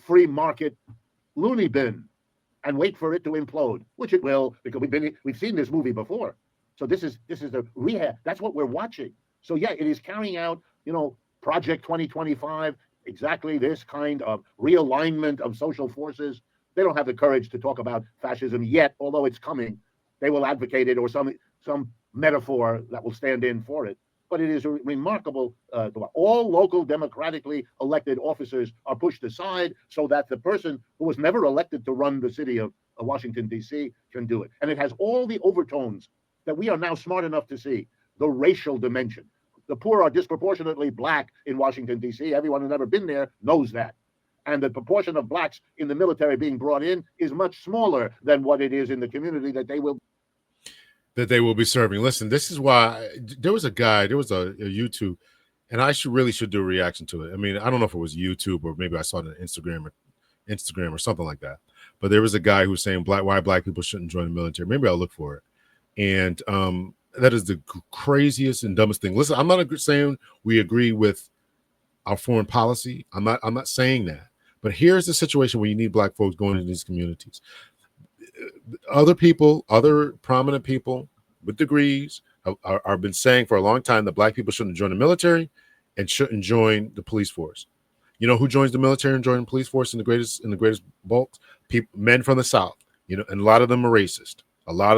free market loony bin and wait for it to implode, which it will, because we've seen this movie before. So this is the rehab. That's what we're watching. So yeah, it is carrying out, Project 2025, exactly this kind of realignment of social forces. They don't have the courage to talk about fascism yet, although it's coming. They will advocate it or some metaphor that will stand in for it. But it is a remarkable, all local democratically elected officers are pushed aside so that the person who was never elected to run the city of Washington, D.C. can do it. And it has all the overtones that we are now smart enough to see, the racial dimension. The poor are disproportionately black in Washington, D.C. Everyone who's ever been there knows that. And the proportion of blacks in the military being brought in is much smaller than what it is in the community that they will be serving. Listen, this is why there was a YouTube, and I should do a reaction to it. I mean, I don't know if it was YouTube or maybe I saw it on Instagram or something like that. But there was a guy who was saying why black people shouldn't join the military. Maybe I'll look for it. And that is the craziest and dumbest thing. Listen, I'm not saying we agree with our foreign policy. I'm not saying that. But here's the situation where you need black folks going into these communities. Other prominent people with degrees have been saying for a long time that black people shouldn't join the military and shouldn't join the police force. You know who joins the military and joins the police force in the greatest bulk? Men from the South. And a lot of them are racist. A lot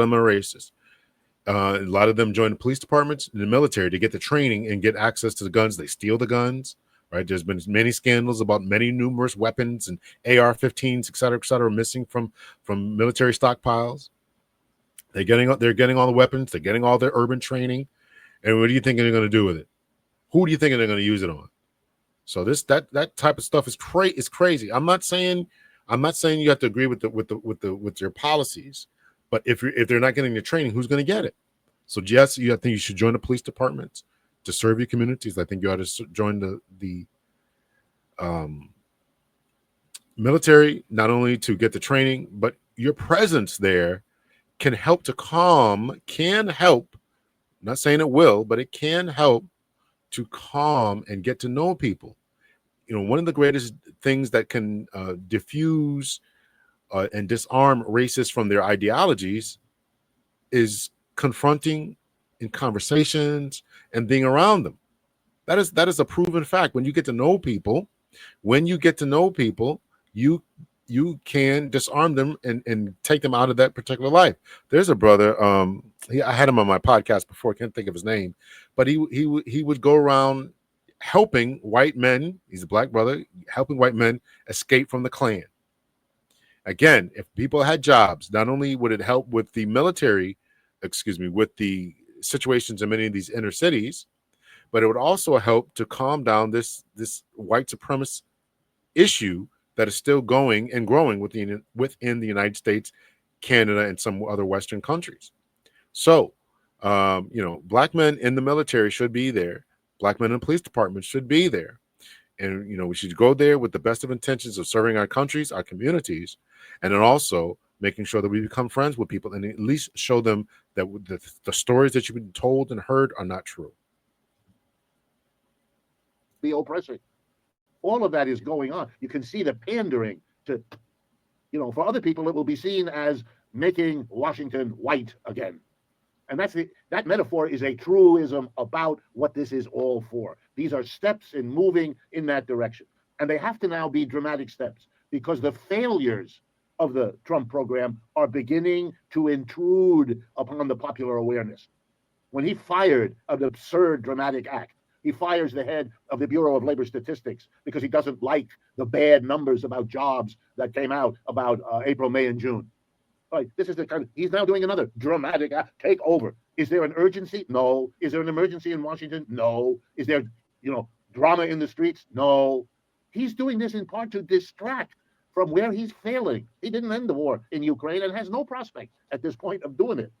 of them join the police departments and the military to get the training and get access to the guns. They steal the guns. Right, there's been many scandals about many numerous weapons and AR-15s, et cetera, missing from military stockpiles. They're getting all the weapons. They're getting all their urban training. And what do you think they're going to do with it? Who do you think they're going to use it on? So that type of stuff is crazy. I'm not saying you have to agree with your policies, but if they're not getting the training, who's going to get it? So yes, I think you should join the police departments to serve your communities. I think you ought to join the military, not only to get the training, but your presence there can help, not saying it will, but it can help to calm and get to know people. One of the greatest things that can diffuse and disarm racists from their ideologies is confronting in conversations and being around them. That is a proven fact. When you get to know people, you can disarm them and take them out of that particular life. There's a brother, I had him on my podcast before, I can't think of his name, but he would go around helping white men, he's a black brother, helping white men escape from the Klan. Again, if people had jobs, not only would it help with the with the situations in many of these inner cities, but it would also help to calm down this white supremacist issue that is still going and growing within the United States, Canada, and some other Western countries. So, black men in the military should be there. Black men in police departments should be there. And, we should go there with the best of intentions of serving our countries, our communities, and then also making sure that we become friends with people and at least show them that the stories that you've been told and heard are not true. the oppressor. All of that is going on. You can see the pandering to, for other people, it will be seen as making Washington white again. And that metaphor is a truism about what this is all for. These are steps in moving in that direction. And they have to now be dramatic steps because the failures of the Trump program are beginning to intrude upon the popular awareness. When he fired an absurd dramatic act, he fires the head of the Bureau of Labor Statistics because he doesn't like the bad numbers about jobs that came out about April, May, and June. Right. This is the kind of, he's now doing another dramatic takeover. Is there an urgency? No. Is there an emergency in Washington? No. Is there, drama in the streets? No. He's doing this in part to distract from where he's failing. He didn't end the war in Ukraine and has no prospect at this point of doing it.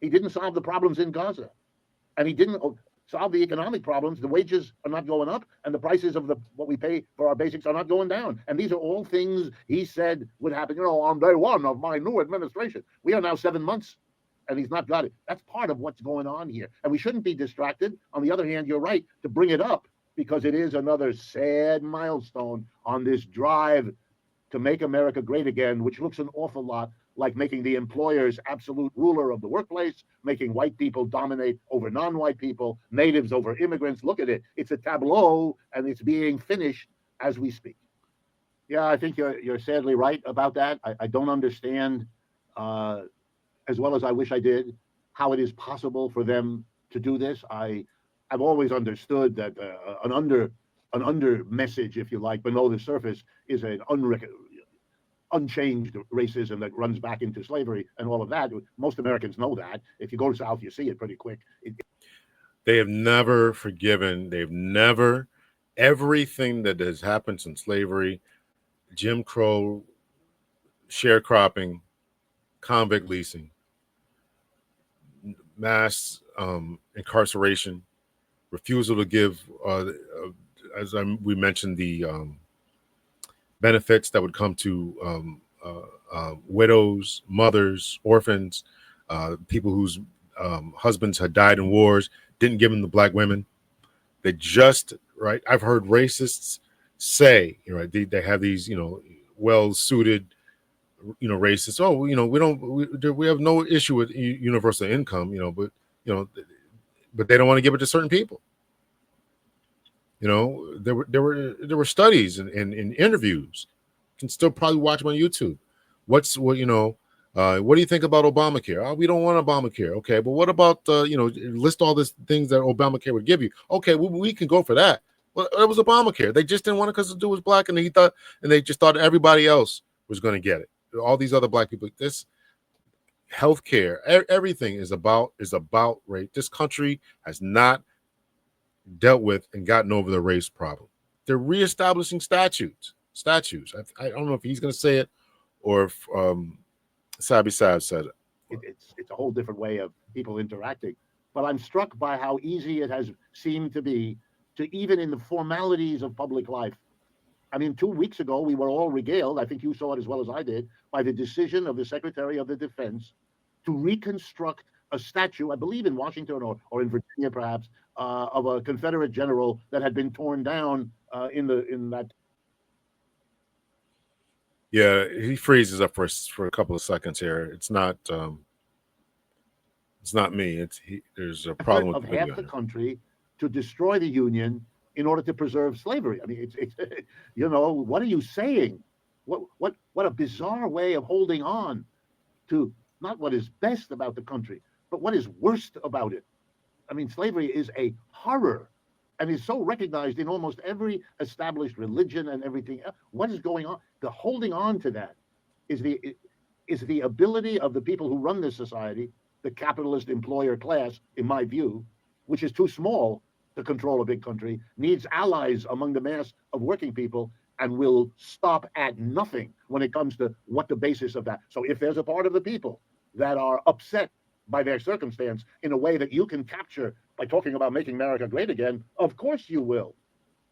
He didn't solve the problems in Gaza. And he didn't solve the economic problems. The wages are not going up, and the prices of what we pay for our basics are not going down. And these are all things he said would happen, on day one of my new administration. We are now 7 months, and he's not got it. That's part of what's going on here. And we shouldn't be distracted. On the other hand, you're right to bring it up because it is another sad milestone on this drive to make America great again, which looks an awful lot like making the employers absolute ruler of the workplace, making white people dominate over non-white people, natives over immigrants. Look at it. It's a tableau, and it's being finished as we speak. Yeah, I think you're sadly right about that. I don't understand, as well as I wish I did, how it is possible for them to do this. I've always understood that an under message, if you like, below the surface is an unchanged racism that runs back into slavery and all of that. Most Americans know that. If you go to South, you see it pretty quick. They have never forgiven. Everything that has happened since slavery, Jim Crow, sharecropping, convict leasing, mass incarceration, refusal to give, we mentioned, the benefits that would come to widows, mothers, orphans, people whose husbands had died in wars, didn't give them the black women. They just, right? I've heard racists say, they have these, well-suited, racists. Oh, we have no issue with universal income, but they don't want to give it to certain people. There were studies and interviews. You can still probably watch them on YouTube. What do you think about Obamacare? Oh, we don't want Obamacare. Okay, but what about list all these things that Obamacare would give you? Okay, we can go for that. Well, it was Obamacare. They just didn't want it because the dude was black, and they just thought everybody else was going to get it. All these other black people. This healthcare, everything is about race. This country has not dealt with and gotten over the race problem. They're reestablishing statutes. I don't know if he's going to say it or if Sabi Saab said it. It's a whole different way of people interacting. But I'm struck by how easy it has seemed to be to, even in the formalities of public life. I mean, 2 weeks ago, we were all regaled, I think you saw it as well as I did, by the decision of the Secretary of the Defense to reconstruct a statue, I believe in Washington or in Virginia, perhaps, of a Confederate general that had been torn down in that. Yeah, he freezes up for a couple of seconds here. It's not me. There's a problem of with the half the country to destroy the Union in order to preserve slavery. I mean, it's what are you saying? What a bizarre way of holding on to not what is best about the country, but what is worst about it. I mean, slavery is a horror and is so recognized in almost every established religion and everything else. What is going on? The holding on to that is the ability of the people who run this society, the capitalist employer class, in my view, which is too small to control a big country, needs allies among the mass of working people, and will stop at nothing when it comes to what the basis of that. So if there's a part of the people that are upset by their circumstance in a way that you can capture by talking about making America great again, of course you will.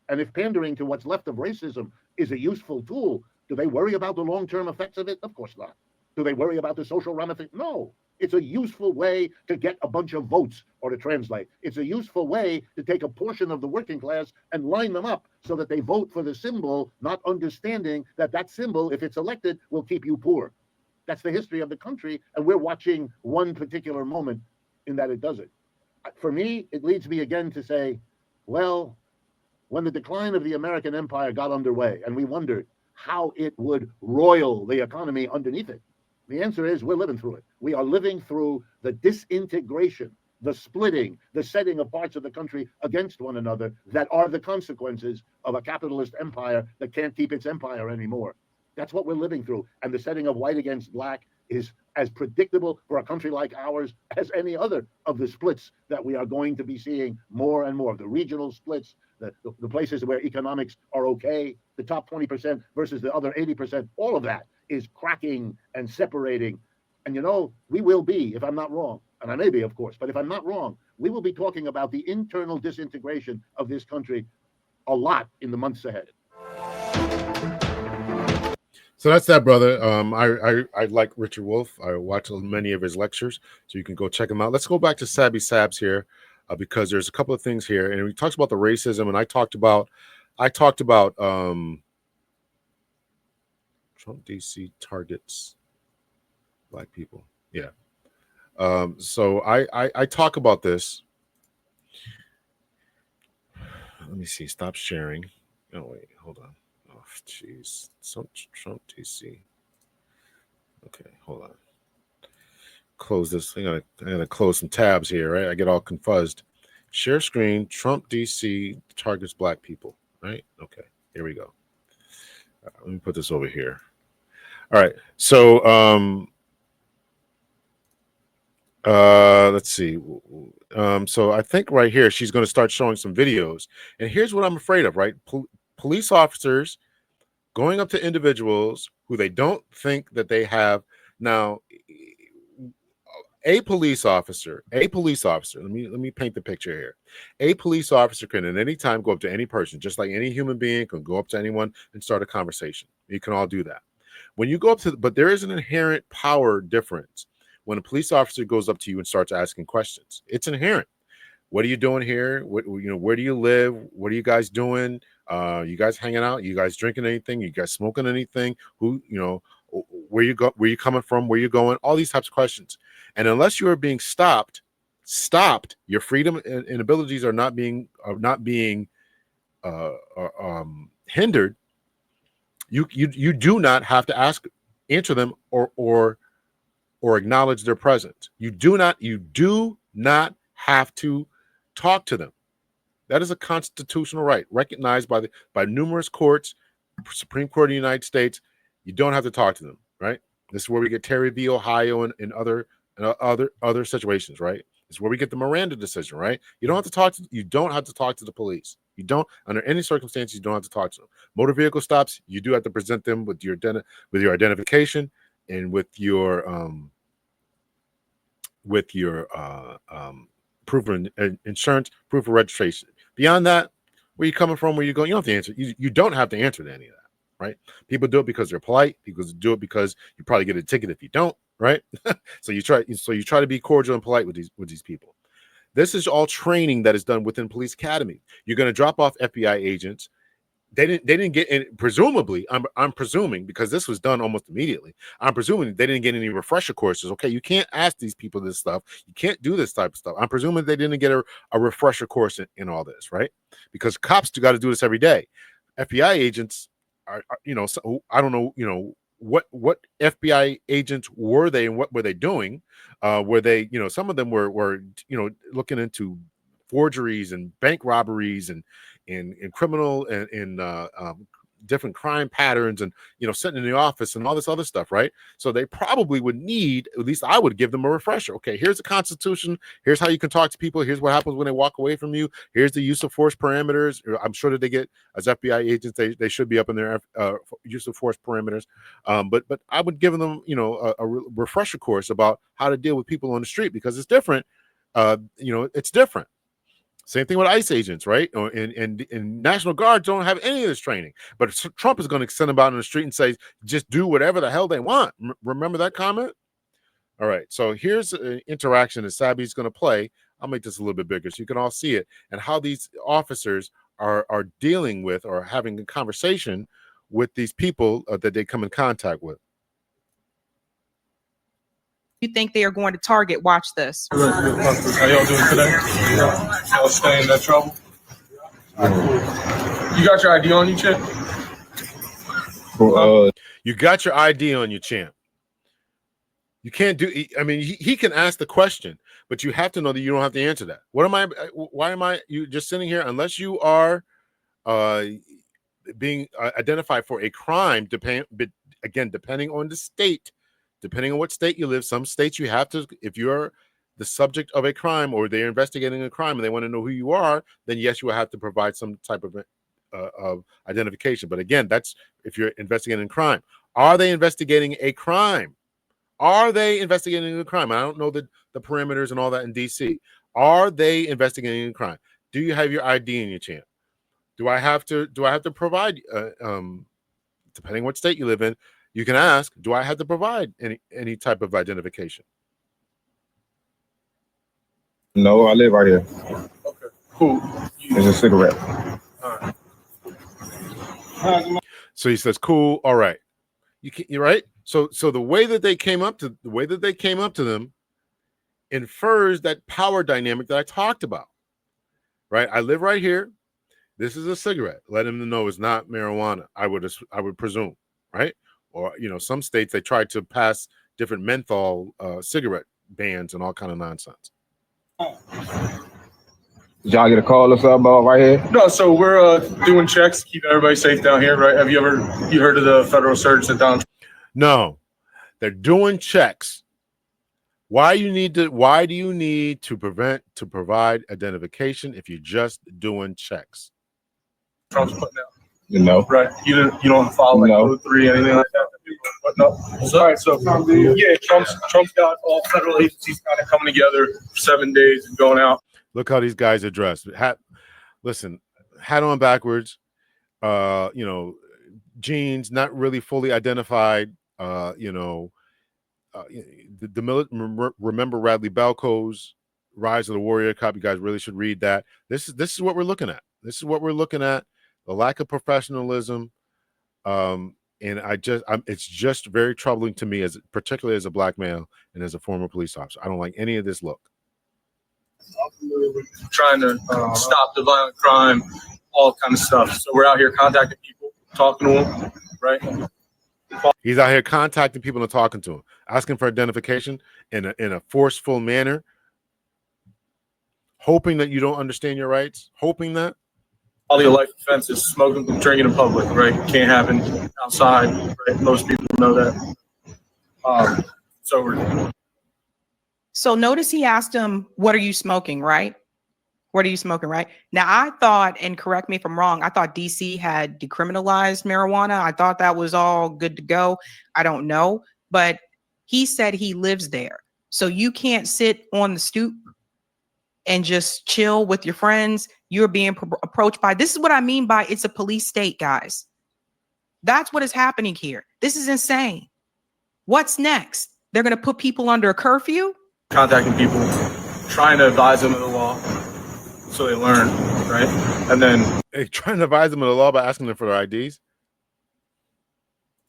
And if pandering to what's left of racism is a useful tool, do they worry about the long-term effects of it? Of course not. Do they worry about the social ramifications? No. It's a useful way to get a bunch of votes, or to translate, it's a useful way to take a portion of the working class and line them up so that they vote for the symbol, not understanding that that symbol, if it's elected, will keep you poor. That's the history of the country, and we're watching one particular moment in that it does it. For me, it leads me again to say, well, when the decline of the American empire got underway and we wondered how it would roil the economy underneath it, the answer is we're living through it. We are living through the disintegration, the splitting, the setting of parts of the country against one another that are the consequences of a capitalist empire that can't keep its empire anymore. That's what we're living through. And the setting of white against black is as predictable for a country like ours as any other of the splits that we are going to be seeing more and more. The regional splits, the places where economics are okay, the top 20% versus the other 80%, all of that is cracking and separating. And we will be, if I'm not wrong, and I may be, of course, but if I'm not wrong, we will be talking about the internal disintegration of this country a lot in the months ahead. So that's that, brother. I like Richard Wolff. I watch many of his lectures, so you can go check him out. Let's go back to Sabby Sabs here, because there's a couple of things here, and he talks about the racism, and I talked about Trump DC targets black people. Yeah. So I talk about this. Let me see. Stop sharing. Oh wait, hold on. Oh jeez. Trump DC. Okay, hold on. Close this. I gotta close some tabs here, right? I get all confused. Share screen. Trump DC targets black people. Right? Okay. Here we go. Let me put this over here. All right. So let's see. So I think right here she's going to start showing some videos, and here's what I'm afraid of. Right, police officers going up to individuals who they don't think that they have. Now, a police officer. Let me paint the picture here. A police officer can at any time go up to any person, just like any human being can go up to anyone and start a conversation. You can all do that. When you go up to, but there is an inherent power difference when a police officer goes up to you and starts asking questions. It's inherent. What are you doing here? Where do you live? What are you guys doing? You guys hanging out? You guys drinking anything? You guys smoking anything? Where you go? Where you coming from? Where you going? All these types of questions. And unless you are being stopped, your freedom and abilities are not being hindered. You do not have to answer them or acknowledge their presence. You do not have to talk to them. That is a constitutional right recognized by numerous courts, Supreme Court of the United States. You don't have to talk to them, right? This is where we get Terry v. Ohio and other situations, right? This is where we get the Miranda decision, right? You don't have to talk to the police. You don't, under any circumstances, you don't have to talk to them. Motor vehicle stops, you do have to present them with your identification and with your proof of insurance, proof of registration. Beyond that, where you coming from, where you going, you don't have to answer. You don't have to answer to any of that, right? People do it because they're polite. People do it because you probably get a ticket if you don't, right? So you try to be cordial and polite with these people. This is all training that is done within police academy. You're going to drop off FBI agents. They didn't get in, presumably, I'm presuming, because this was done almost immediately. I'm presuming they didn't get any refresher courses. Okay, you can't ask these people this stuff. You can't do this type of stuff. I'm presuming they didn't get a refresher course in all this, right? Because cops got to do this every day. FBI agents are so I don't know, what FBI agents were they and what were they doing? Were they, some of them were looking into forgeries and bank robberies and criminal and different crime patterns and sitting in the office and all this other stuff, right? So they probably would need, at least I would give them a refresher. Okay, here's the Constitution. Here's how you can talk to people. Here's what happens when they walk away from you. Here's the use of force parameters. I'm sure that they get, as FBI agents, they should be up in their use of force parameters. But I would give them a refresher course about how to deal with people on the street, because it's different. It's different. Same thing with ICE agents, right? And National Guard don't have any of this training. But Trump is going to send them out on the street and say, just do whatever the hell they want. Remember that comment? All right. So here's an interaction that Sabby's going to play. I'll make this a little bit bigger so you can all see it and how these officers are dealing with or having a conversation with these people that they come in contact with. You think they are going to target? Watch this. How y'all doing today? Y'all staying in that trouble? You got your ID on you, Chip? You got your ID on you, champ. You can't do. I mean, he can ask the question, but you have to know that you don't have to answer that. What am I? Why am I? You just sitting here unless you are being identified for a crime. Depending on the state, depending on what state you live. Some states you have to. If you're the subject of a crime or they're investigating a crime and they want to know who you are, then yes, you will have to provide some type of identification. But again, that's if you're investigating a crime. Are they investigating a crime? Are they investigating a crime? I don't know the parameters and all that in DC. Are they investigating a crime? Do you have your ID in your champ? Do I have to provide depending what state you live in, you can ask, do I have to provide any type of identification? No, I live right here. Okay, cool. It's a cigarette. All right. So he says, "Cool, all right." You're right. So the way that they came up to them infers that power dynamic that I talked about. Right? I live right here. This is a cigarette. Let him know it's not marijuana. I would presume, right? Or some states they try to pass different menthol cigarette bans and all kind of nonsense. Did y'all get a call or something about right here? No, so we're doing checks to keep everybody safe down here, right? Have you heard of the federal surge that Donald? No, they're doing checks. Why do you need to provide identification if you're just doing checks? Trump's putting out. Right. You don't follow like Code 3, anything like that. But no. All right. So yeah, Trump's got all federal agencies kind of coming together for 7 days and going out. Look how these guys are dressed. Hat on backwards. Jeans, not really fully identified. Remember Radley Balco's Rise of the Warrior Cop. You guys really should read that. This is what we're looking at. The lack of professionalism, and it's just very troubling to me, particularly as a black male and as a former police officer. I don't like any of this look. Trying to stop the violent crime, all kind of stuff. So we're out here contacting people, talking to them, right? He's out here contacting people and talking to them, asking for identification in a forceful manner, hoping that you don't understand your rights, hoping that. All your life offenses, smoking, drinking in public, right? Can't happen outside, right? Most people know that. So notice he asked him, "What are you smoking?" Right? What are you smoking? Right? Now I thought, and correct me if I'm wrong, I thought DC had decriminalized marijuana. I thought that was all good to go. I don't know, but he said he lives there, so you can't sit on the stoop and just chill with your friends. You're being approached by, this is what I mean by it's a police state, guys. That's what is happening here. This is insane. What's next? They're going to put people under a curfew? Contacting people, trying to advise them of the law so they learn, right? And then trying to advise them of the law by asking them for their IDs.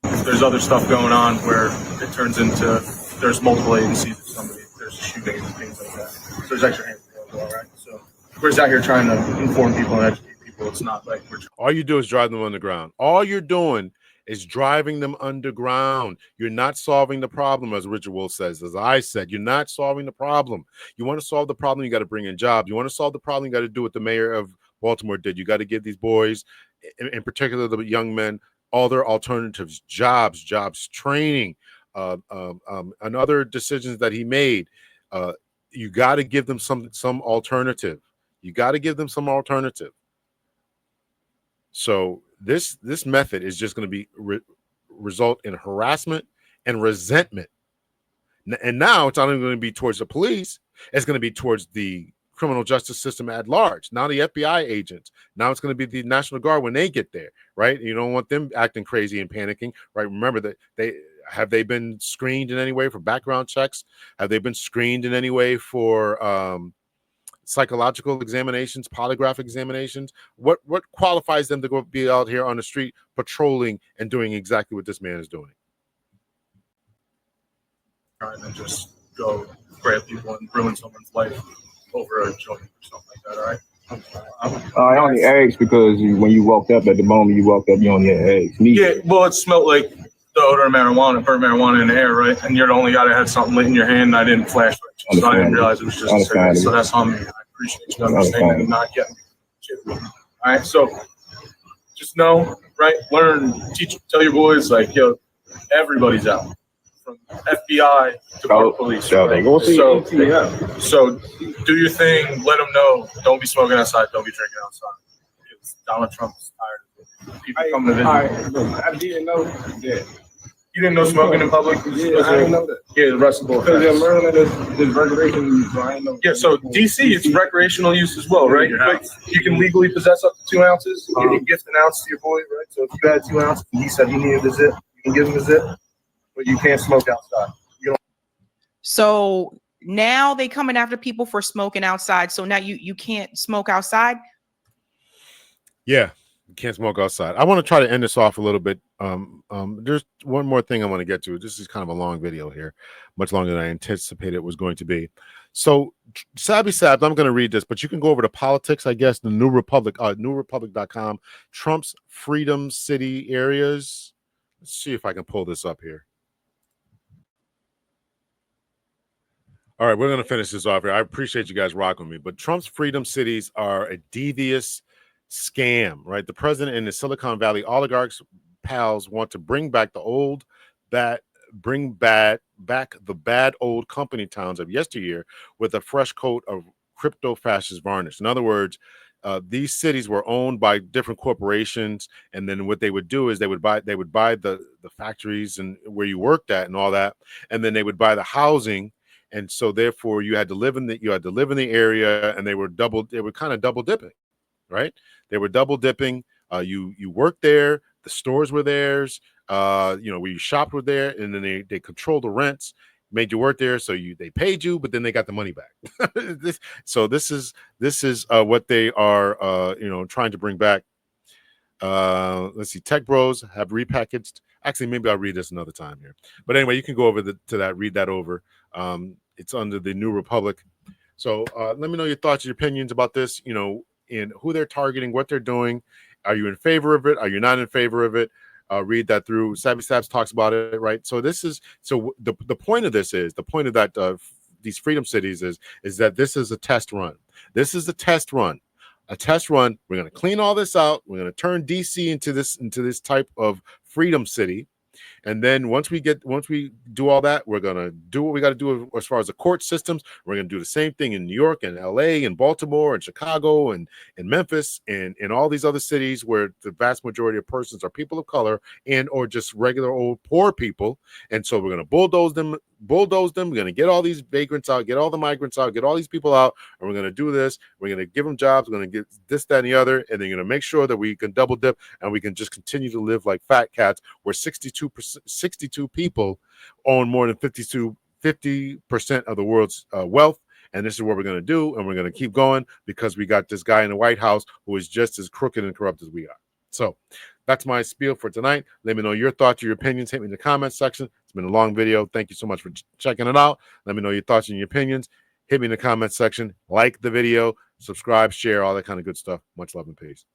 There's other stuff going on where it turns into there's multiple agencies or somebody, there's shooting and things like that. So there's extra hands as well, right? So we're just out here trying to inform people and educate people. It's not like all you do is drive them underground. All you're doing is driving them underground. You're not solving the problem, as Richard Wolff says. As I said, you're not solving the problem. You want to solve the problem, you got to bring in jobs. You want to solve the problem, you got to do what the mayor of Baltimore did. You got to give these boys, in particular the young men, all their alternatives, jobs, training, and other decisions that he made. You got to give them some alternative. So this method is just going to be result in harassment and resentment. And now it's not even going to be towards the police. It's going to be towards the criminal justice system at large. Now the FBI agents. Now it's going to be the National Guard when they get there, right? You don't want them acting crazy and panicking, right? Remember that have they been screened in any way for background checks? Have they been screened in any way for psychological examinations, polygraph examinations? What qualifies them to go be out here on the street patrolling and doing exactly what this man is doing? Trying to just go grab people and ruin someone's life over a joint or something like that, all right? I only asked because when you walked up, at the moment you walked up, you only had eggs. Yeah, well, it smelled like the odor of marijuana, burnt marijuana in the air, right? And you're the only guy that had something lit in your hand, and I didn't flash it, so I didn't realize it was just a cigarette. So that's on me. I appreciate you understanding and not getting shit. All right, so just know, right? Learn, teach, tell your boys, like, yo, everybody's out. From FBI to police. So they go see So do your thing. Let them know. Don't be smoking outside. Don't be drinking outside. Because Donald Trump is tired of people coming to visit. I didn't know that. You didn't know smoking in public? Yeah, I didn't know that. Yeah, the rest of the Because in Maryland, there's recreational use, so I didn't know. Yeah, so DC, it's recreational use as well, right? But you can legally possess up to 2 ounces. You can gift an ounce to your boy, right? So if you had 2 ounces and he said he needed a zip, you can give him a zip. But you can't smoke outside. So now they coming after people for smoking outside. So now you can't smoke outside. Yeah, you can't smoke outside. I want to try to end this off a little bit. There's one more thing I want to get to. This is kind of a long video here, much longer than I anticipated it was going to be. So Sabby Sabs, I'm going to read this, but you can go over to politics, I guess, the New Republic, newrepublic.com, Trump's Freedom City areas. Let's see if I can pull this up here. All right, we're going to finish this off here. I appreciate you guys rocking with me, but Trump's freedom cities are a devious scam, right? The president and the Silicon Valley oligarchs pals want to bring back the old, back the bad old company towns of yesteryear with a fresh coat of crypto fascist varnish. In other words, these cities were owned by different corporations, and then what they would do is they would buy the factories and where you worked at and all that, and then they would buy the housing. And so therefore you had to live in the area, and they were kind of double dipping, right? They were double dipping. You worked there, the stores were theirs, where you shopped were there, and then they controlled the rents, made you work there, so they paid you, but then they got the money back. this is what they are trying to bring back. Let's see, Tech Bros have repackaged. Actually, maybe I'll read this another time here. But anyway, you can go over to that, read that over. It's under the New Republic. So let me know your thoughts, your opinions about this, and who they're targeting, what they're doing. Are you in favor of it? Are you not in favor of it? Read that through. Sabby Sabs talks about it, right? So the point of this is, the point of that these freedom cities is that this is a test run. This is a test run. A test run. We're going to clean all this out. We're going to turn DC into this type of freedom city. And then once we do all that, we're going to do what we got to do as far as the court systems. We're going to do the same thing in New York and LA and Baltimore and Chicago and Memphis and all these other cities where the vast majority of persons are people of color and or just regular old poor people. And so we're going to bulldoze them. We're going to get all these vagrants out, get all the migrants out, get all these people out, and we're going to do this. We're going to give them jobs. We're going to get this, that, and the other, and then you're going to make sure that we can double dip and we can just continue to live like fat cats, where 62 people own more than 50% of the world's wealth. And this is what we're going to do, and we're going to keep going because we got this guy in the White House who is just as crooked and corrupt as we are. So that's my spiel for tonight. Let me know your thoughts, your opinions. Hit me in the comment section. It's been a long video. Thank you so much for checking it out. Let me know your thoughts and your opinions. Hit me in the comment section. Like the video, subscribe, share, all that kind of good stuff. Much love and peace.